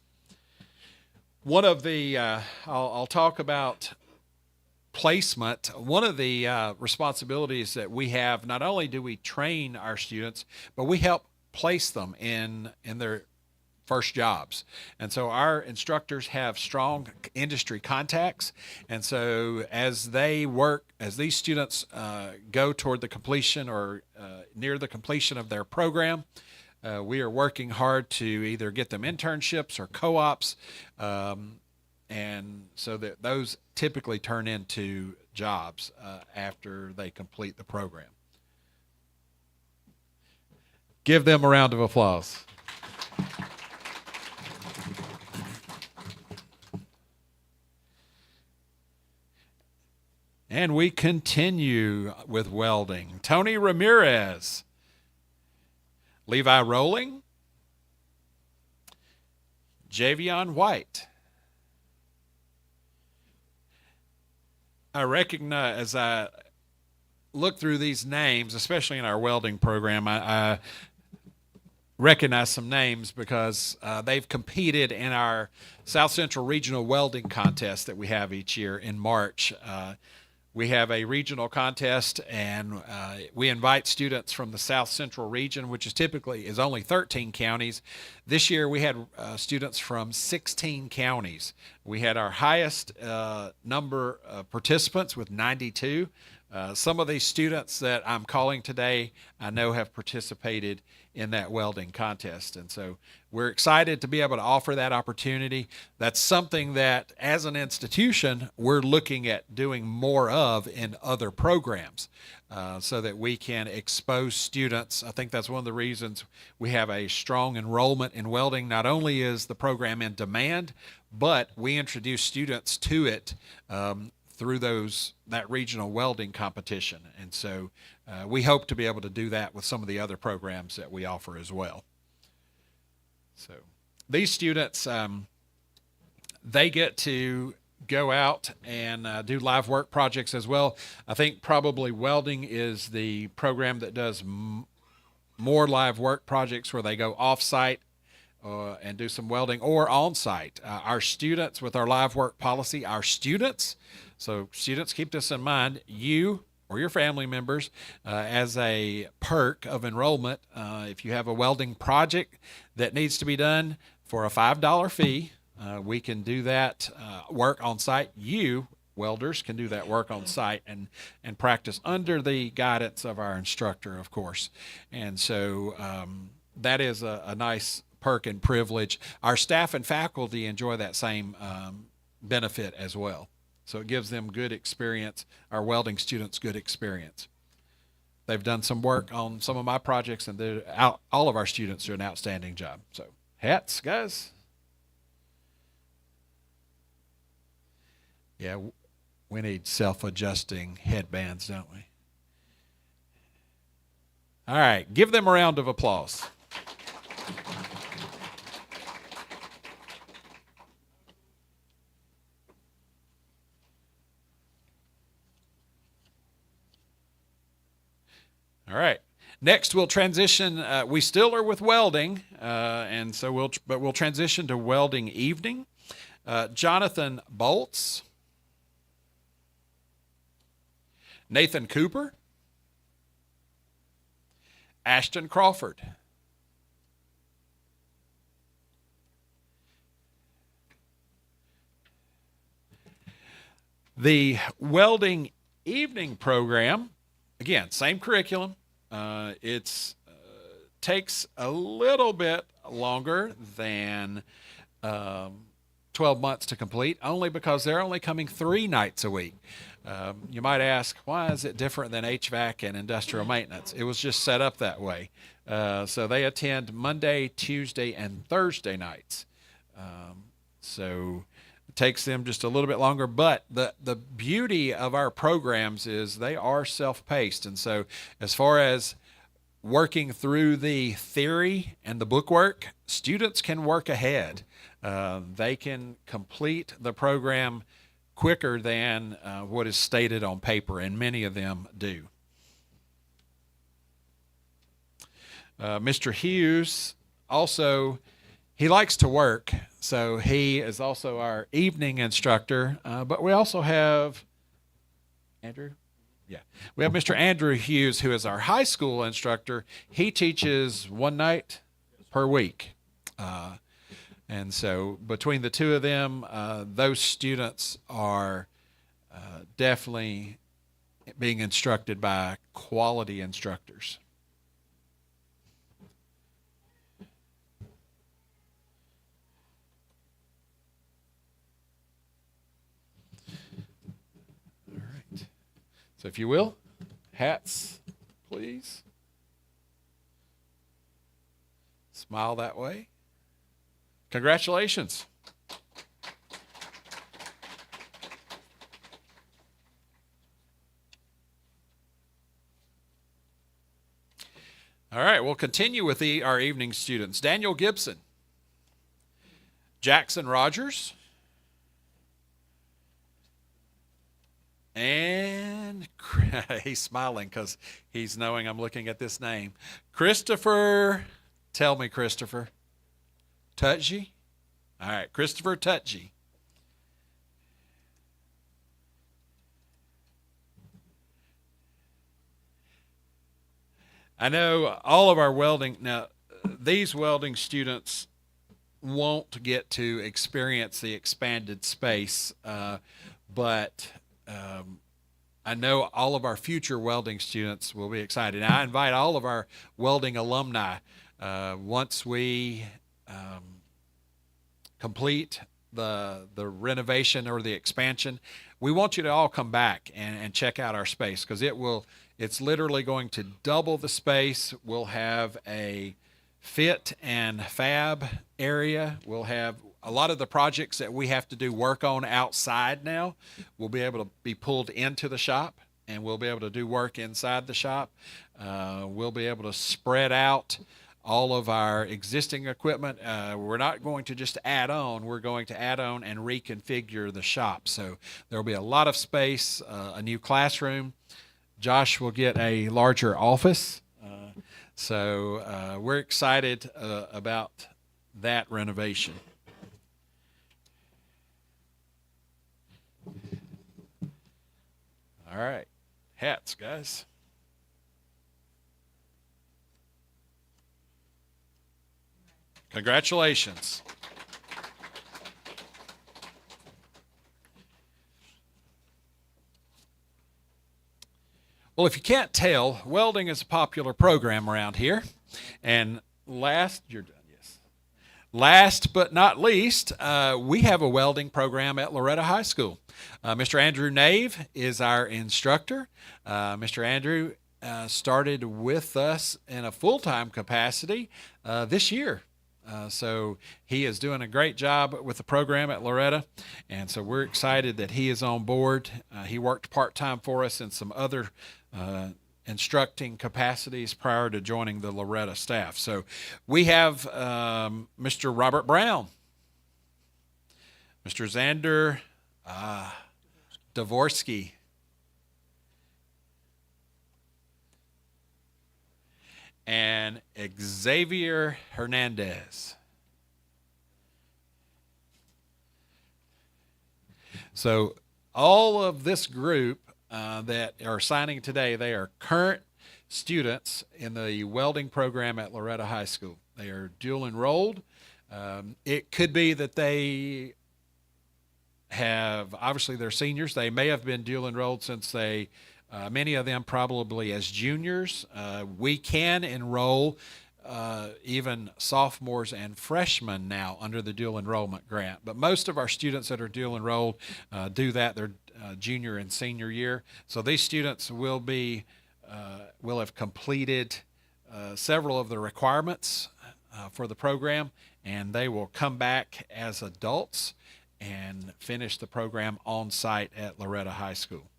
One of the, I'll talk about placement. One of the responsibilities that we have, not only do we train our students, but we help place them in their first jobs. And so our instructors have strong industry contacts. And so as these students go toward the completion or near the completion of their program, we are working hard to either get them internships or co-ops, and so that those typically turn into jobs after they complete the program. Give them a round of applause. And we continue with welding. Tony Ramirez, Levi Rowling, Javion White. I recognize, as I look through these names, especially in our welding program, I recognize some names because they've competed in our South Central Regional Welding Contest that we have each year in March. We have a regional contest, and we invite students from the South Central region, which is only 13 counties. This year we had students from 16 counties. We had our highest number of participants with 92. Some of these students that I'm calling today, I know have participated in that welding contest. And so we're excited to be able to offer that opportunity. That's something that, as an institution, we're looking at doing more of in other programs so that we can expose students. I think that's one of the reasons we have a strong enrollment in welding. Not only is the program in demand, but we introduce students to it through that regional welding competition. And so we hope to be able to do that with some of the other programs that we offer as well. So these students, they get to go out and do live work projects as well. I think probably welding is the program that does more live work projects where they go off-site and do some welding, or on-site. Our students, with our live work policy, so students, keep this in mind, you or your family members, as a perk of enrollment, if you have a welding project that needs to be done for a $5 fee, we can do that work on site. You, welders, can do that work on site and practice under the guidance of our instructor, of course. And so that is a nice perk and privilege. Our staff and faculty enjoy that same benefit as well. So it gives them good experience, our welding students good experience. They've done some work on some of my projects, and all of our students do an outstanding job. So hats, guys. Yeah, we need self-adjusting headbands, don't we? All right, give them a round of applause. All right. Next, we'll transition. We still are with welding, and so we'll transition to welding evening. Jonathan Bolts, Nathan Cooper, Ashton Crawford, the welding evening program. Again, same curriculum. It takes a little bit longer than 12 months to complete, only because they're only coming 3 nights a week. You might ask, why is it different than HVAC and industrial maintenance? It was just set up that way. So they attend Monday, Tuesday, and Thursday nights. So it takes them just a little bit longer, but the beauty of our programs is they are self-paced. And so as far as working through the theory and the bookwork, students can work ahead. They can complete the program quicker than what is stated on paper, and many of them do. Mr. Hughes also, he likes to work, so he is also our evening instructor. But we also have Andrew. Yeah, we have Mr. Andrew Hughes, who is our high school instructor. He teaches 1 night per week. And so between the two of them, those students are definitely being instructed by quality instructors. All right. So if you will, hats, please. Smile that way. Congratulations. All right, we'll continue with our evening students. Daniel Gibson, Jackson Rogers, and he's smiling because he's knowing I'm looking at this name. Christopher, tell me, Christopher. Tutji? All right, Christopher Tutji. I know all of our welding, now these welding students won't get to experience the expanded space, but I know all of our future welding students will be excited. And I invite all of our welding alumni, once we complete the renovation or the expansion, we want you to all come back and check out our space, because it's literally going to double the space. We'll have a fit and fab area. We'll have a lot of the projects that we have to do work on outside now. We'll be able to be pulled into the shop, and we'll be able to do work inside the shop. We'll be able to spread out all of our existing equipment. We're not going to just add on, we're going to add on and reconfigure the shop. So there'll be a lot of space, a new classroom. Josh will get a larger office. So we're excited about that renovation. All right, hats, guys. Congratulations. Well, if you can't tell, welding is a popular program around here. And last but not least, we have a welding program at Loretto High School. Mr. Andrew Nave is our instructor. Mr. Andrew started with us in a full-time capacity this year. So he is doing a great job with the program at Loretto, and so we're excited that he is on board. He worked part-time for us in some other instructing capacities prior to joining the Loretto staff. So we have Mr. Robert Brown, Mr. Xander Dvorsky, and Xavier Hernandez. So all of this group that are signing today, they are current students in the welding program at Loretto High School. They are dual enrolled. It could be that they have, obviously they're seniors. They may have been dual enrolled since they many of them probably as juniors. We can enroll even sophomores and freshmen now under the dual enrollment grant. But most of our students that are dual enrolled do that their junior and senior year. So these students will have completed several of the requirements for the program, and they will come back as adults and finish the program on site at Loretto High School.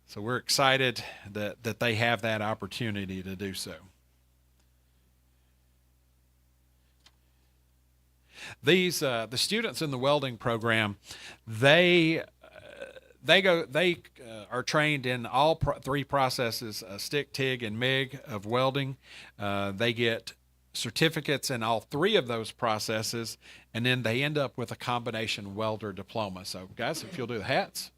So we're excited that they have that opportunity to do so. These the students in the welding program, they are trained in all three processes: stick, TIG, and MIG of welding. They get certificates in all three of those processes, and then they end up with a combination welder diploma. So, guys, if you'll do the hats.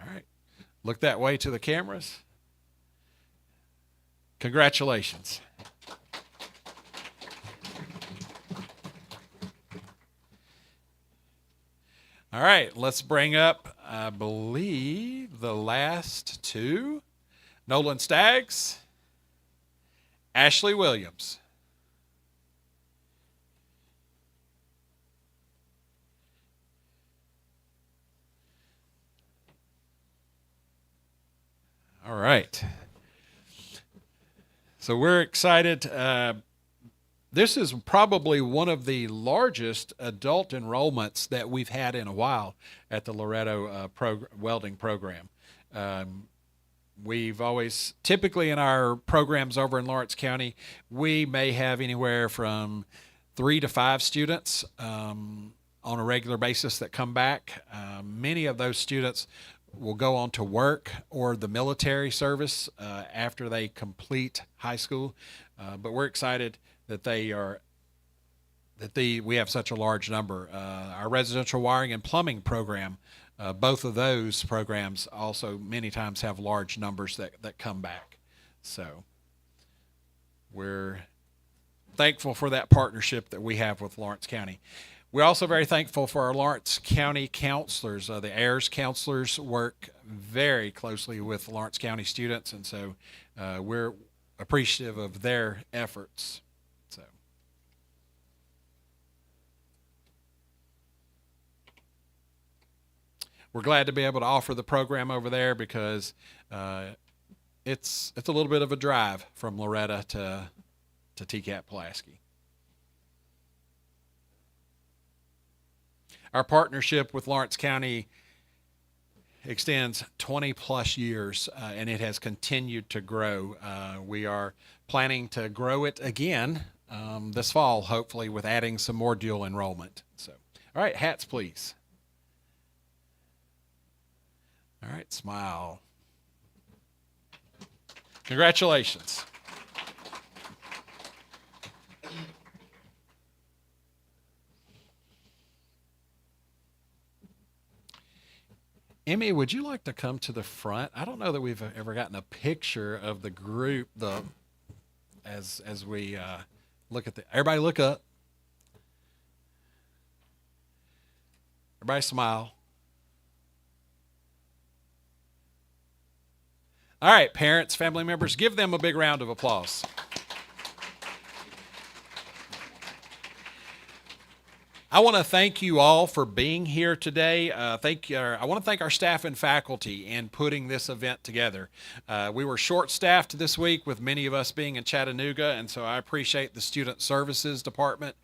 All right. Look that way to the cameras. Congratulations. All right, let's bring up, I believe, the last two. Nolan Staggs, Ashley Williams. All right. So we're excited. This is probably one of the largest adult enrollments that we've had in a while at the Loretto welding program. We've always, typically in our programs over in Lawrence County, we may have anywhere from 3 to 5 students on a regular basis that come back. Many of those students will go on to work or the military service after they complete high school. But we're excited that we have such a large number. Our residential wiring and plumbing program, both of those programs also many times have large numbers that come back. So we're thankful for that partnership that we have with Lawrence County. We're also very thankful for our Lawrence County counselors. The AIRS counselors work very closely with Lawrence County students, and so we're appreciative of their efforts. So we're glad to be able to offer the program over there because it's a little bit of a drive from Loretta to TCAT-Pulaski. Our partnership with Lawrence County extends 20 plus years, and it has continued to grow. We are planning to grow it again this fall, hopefully, with adding some more dual enrollment. So, all right, hats, please. All right, smile. Congratulations. Emmy, would you like to come to the front? I don't know that we've ever gotten a picture of the group as we look at everybody look up. Everybody smile. All right, parents, family members, give them a big round of applause. I want to thank you all for being here today. I want to thank our staff and faculty in putting this event together. We were short-staffed this week with many of us being in Chattanooga, and so I appreciate the Student Services Department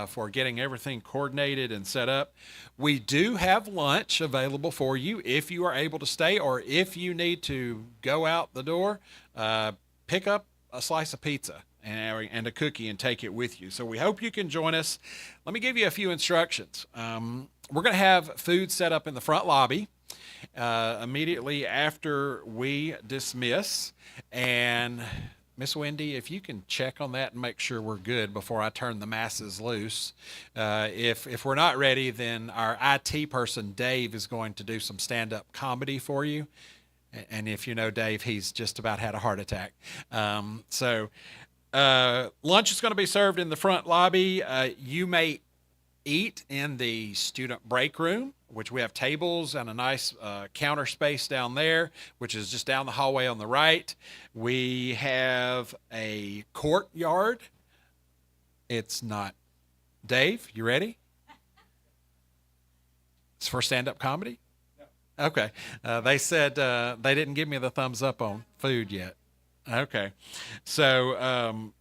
for getting everything coordinated and set up. We do have lunch available for you if you are able to stay, or if you need to go out the door, pick up a slice of pizza and a cookie and take it with you. So we hope you can join us. Let me give you a few instructions. We're going to have food set up in the front lobby immediately after we dismiss. And Miss Wendy, if you can check on that and make sure we're good before I turn the masses loose. If we're not ready, then our IT person, Dave, is going to do some stand-up comedy for you. And if you know Dave, he's just about had a heart attack. Lunch is going to be served in the front lobby. You may eat in the student break room, which we have tables and a nice counter space down there, which is just down the hallway on the right. We have a courtyard. It's not. Dave, you ready? It's for stand-up comedy? No. Okay. They said they didn't give me the thumbs up on food yet. Okay. So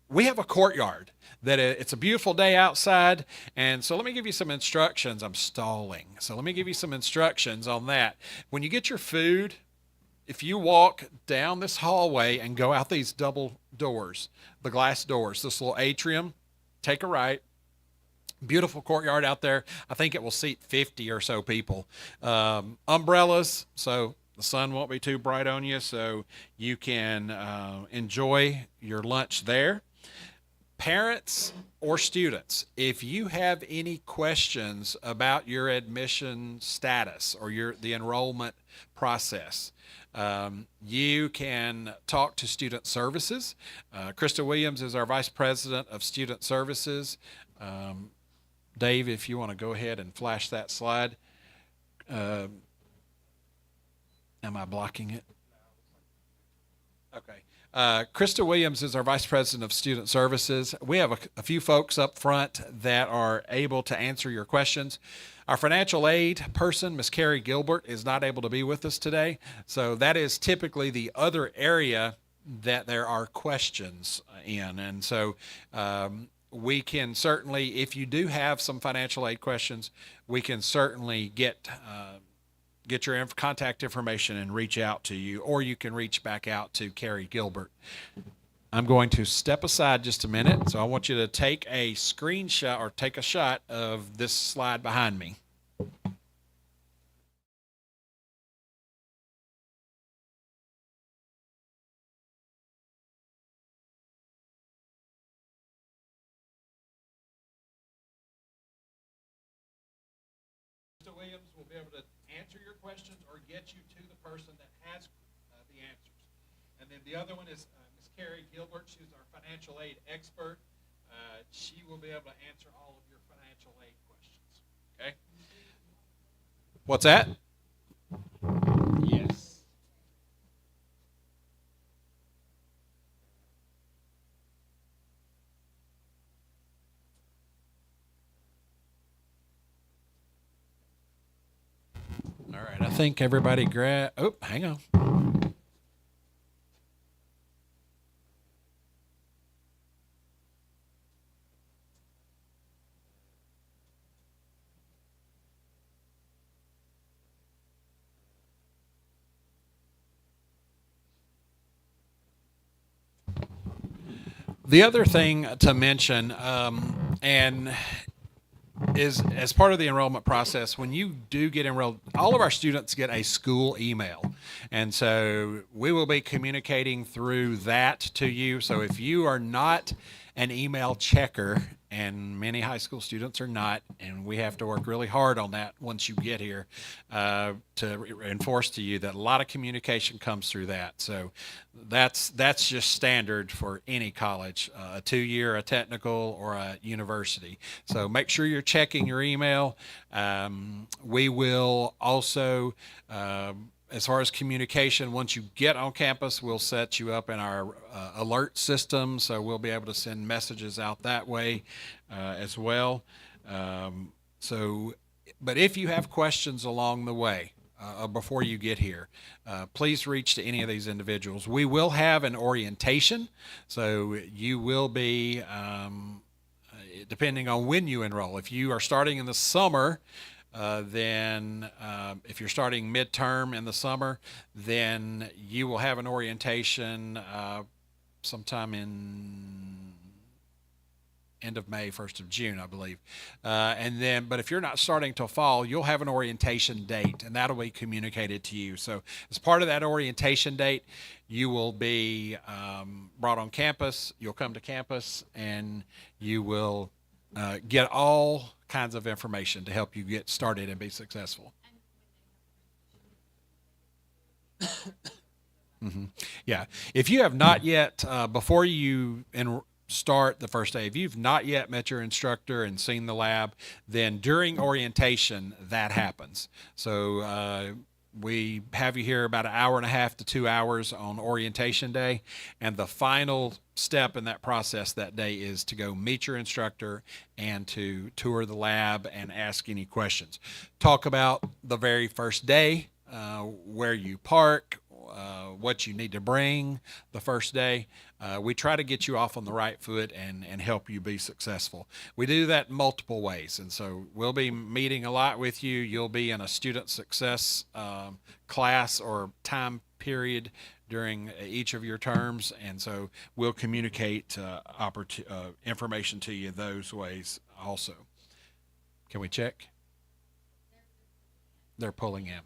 we have a courtyard that it's a beautiful day outside. And so let me give you some instructions. I'm stalling. So let me give you some instructions on that. When you get your food, if you walk down this hallway and go out these double doors, the glass doors, this little atrium, take a right. Beautiful courtyard out there. I think it will seat 50 or so people. Umbrellas, so the sun won't be too bright on you, so you can enjoy your lunch there. Parents or students, if you have any questions about your admission status or the enrollment process, you can talk to Student Services. Krista Williams is our Vice President of Student Services. Dave, if you want to go ahead and flash that slide. Am I blocking it? Okay. Krista Williams is our Vice President of Student Services. We have a few folks up front that are able to answer your questions. Our financial aid person, Ms. Carrie Gilbert, is not able to be with us today. So that is typically the other area that there are questions in. And so we can certainly, if you do have some financial aid questions, we can certainly get your contact information and reach out to you, or you can reach back out to Carrie Gilbert. I'm going to step aside just a minute, so I want you to take a screenshot or take a shot of this slide behind me. Mr. Williams will be able to answer your questions or get you to the person that has the answers. And then the other one is Ms. Carrie Gilbert. She's our financial aid expert. She will be able to answer all of your financial aid questions. Okay? What's that? Yes. All right, I think everybody oh, hang on. The other thing to mention, and is as part of the enrollment process, when you do get enrolled, all of our students get a school email. And so we will be communicating through that to you. So if you are not an email checker, and many high school students are not, and we have to work really hard on that once you get here to enforce to you that a lot of communication comes through that. So that's just standard for any college, a 2-year, a technical, or a university. So make sure you're checking your email. We will also, as far as communication, once you get on campus, we'll set you up in our alert system, so we'll be able to send messages out that way as well. But if you have questions along the way before you get here, please reach to any of these individuals. We will have an orientation, so you will be, depending on when you enroll. If you are starting in the summer, then if you're starting midterm in the summer, then you will have an orientation sometime in end of May, 1st of June, I believe. But if you're not starting till fall, you'll have an orientation date, and that'll be communicated to you. So as part of that orientation date, you will be brought on campus. You'll come to campus, and you will get all kinds of information to help you get started and be successful. Yeah. If you have not yet, before you start the first day, if you've not yet met your instructor and seen the lab, then during orientation, that happens. So we have you here about 1.5 to 2 hours on orientation day, and the final step in that process that day is to go meet your instructor and to tour the lab and ask any questions. Talk about the very first day, where you park, what you need to bring the first day. We try to get you off on the right foot and help you be successful. We do that multiple ways, and so we'll be meeting a lot with you. You'll be in a student success class or time period during each of your terms, and so we'll communicate information to you those ways also. Can we check? They're pulling in.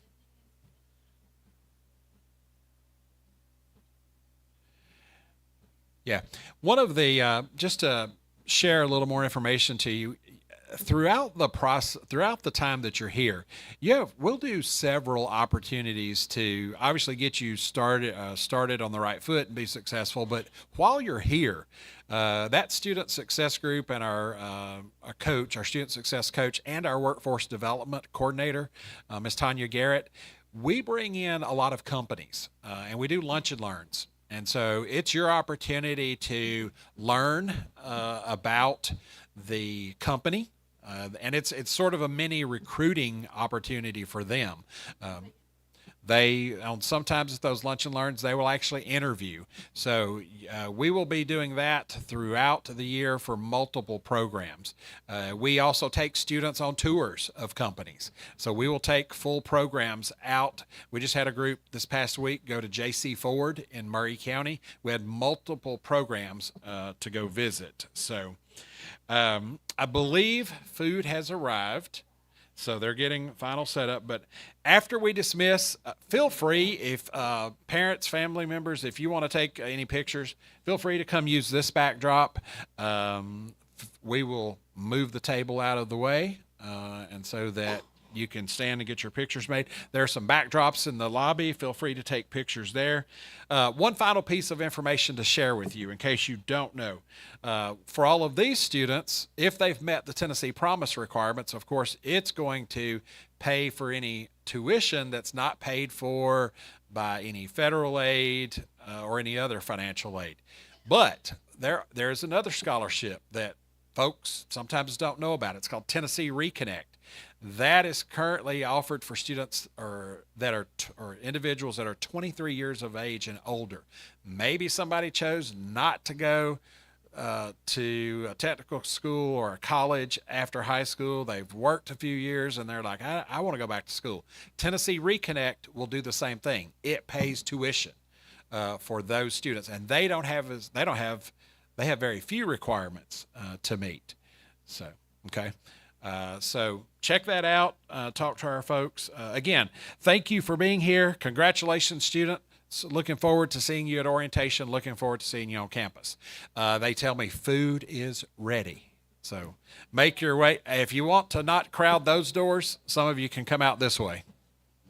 Yeah. One of the, just to share a little more information to you. Throughout the process, throughout the time that you're here, we'll do several opportunities to obviously get you started on the right foot and be successful. But while you're here, that student success group and our coach, our student success coach, and our workforce development coordinator, Ms. Tanya Garrett, we bring in a lot of companies and we do lunch and learns. And so it's your opportunity to learn about the company. And it's sort of a mini recruiting opportunity for them. Sometimes at those lunch and learns, they will actually interview. So we will be doing that throughout the year for multiple programs. We also take students on tours of companies. So we will take full programs out. We just had a group this past week go to J.C. Ford in Murray County. We had multiple programs to go visit. So I believe food has arrived, so they're getting final setup. But after we dismiss, feel free, if parents, family members, if you want to take any pictures, feel free to come use this backdrop. We will move the table out of the way, and so that you can stand and get your pictures made. There are some backdrops in the lobby. Feel free to take pictures there. One final piece of information to share with you in case you don't know. For all of these students, if they've met the Tennessee Promise requirements, of course, it's going to pay for any tuition that's not paid for by any federal aid or any other financial aid. But there's another scholarship that folks sometimes don't know about. It's called Tennessee Reconnect. That is currently offered for students or individuals that are 23 years of age and older. Maybe somebody chose not to go to a technical school or a college after high school. They've worked a few years and they're like, I want to go back to school. Tennessee Reconnect will do the same thing. It pays tuition for those students, and they have very few requirements to meet. So, okay. So check that out. Talk to our folks. Again, thank you for being here. Congratulations, student. So looking forward to seeing you at orientation. Looking forward to seeing you on campus. They tell me food is ready. So make your way. If you want to not crowd those doors, some of you can come out this way.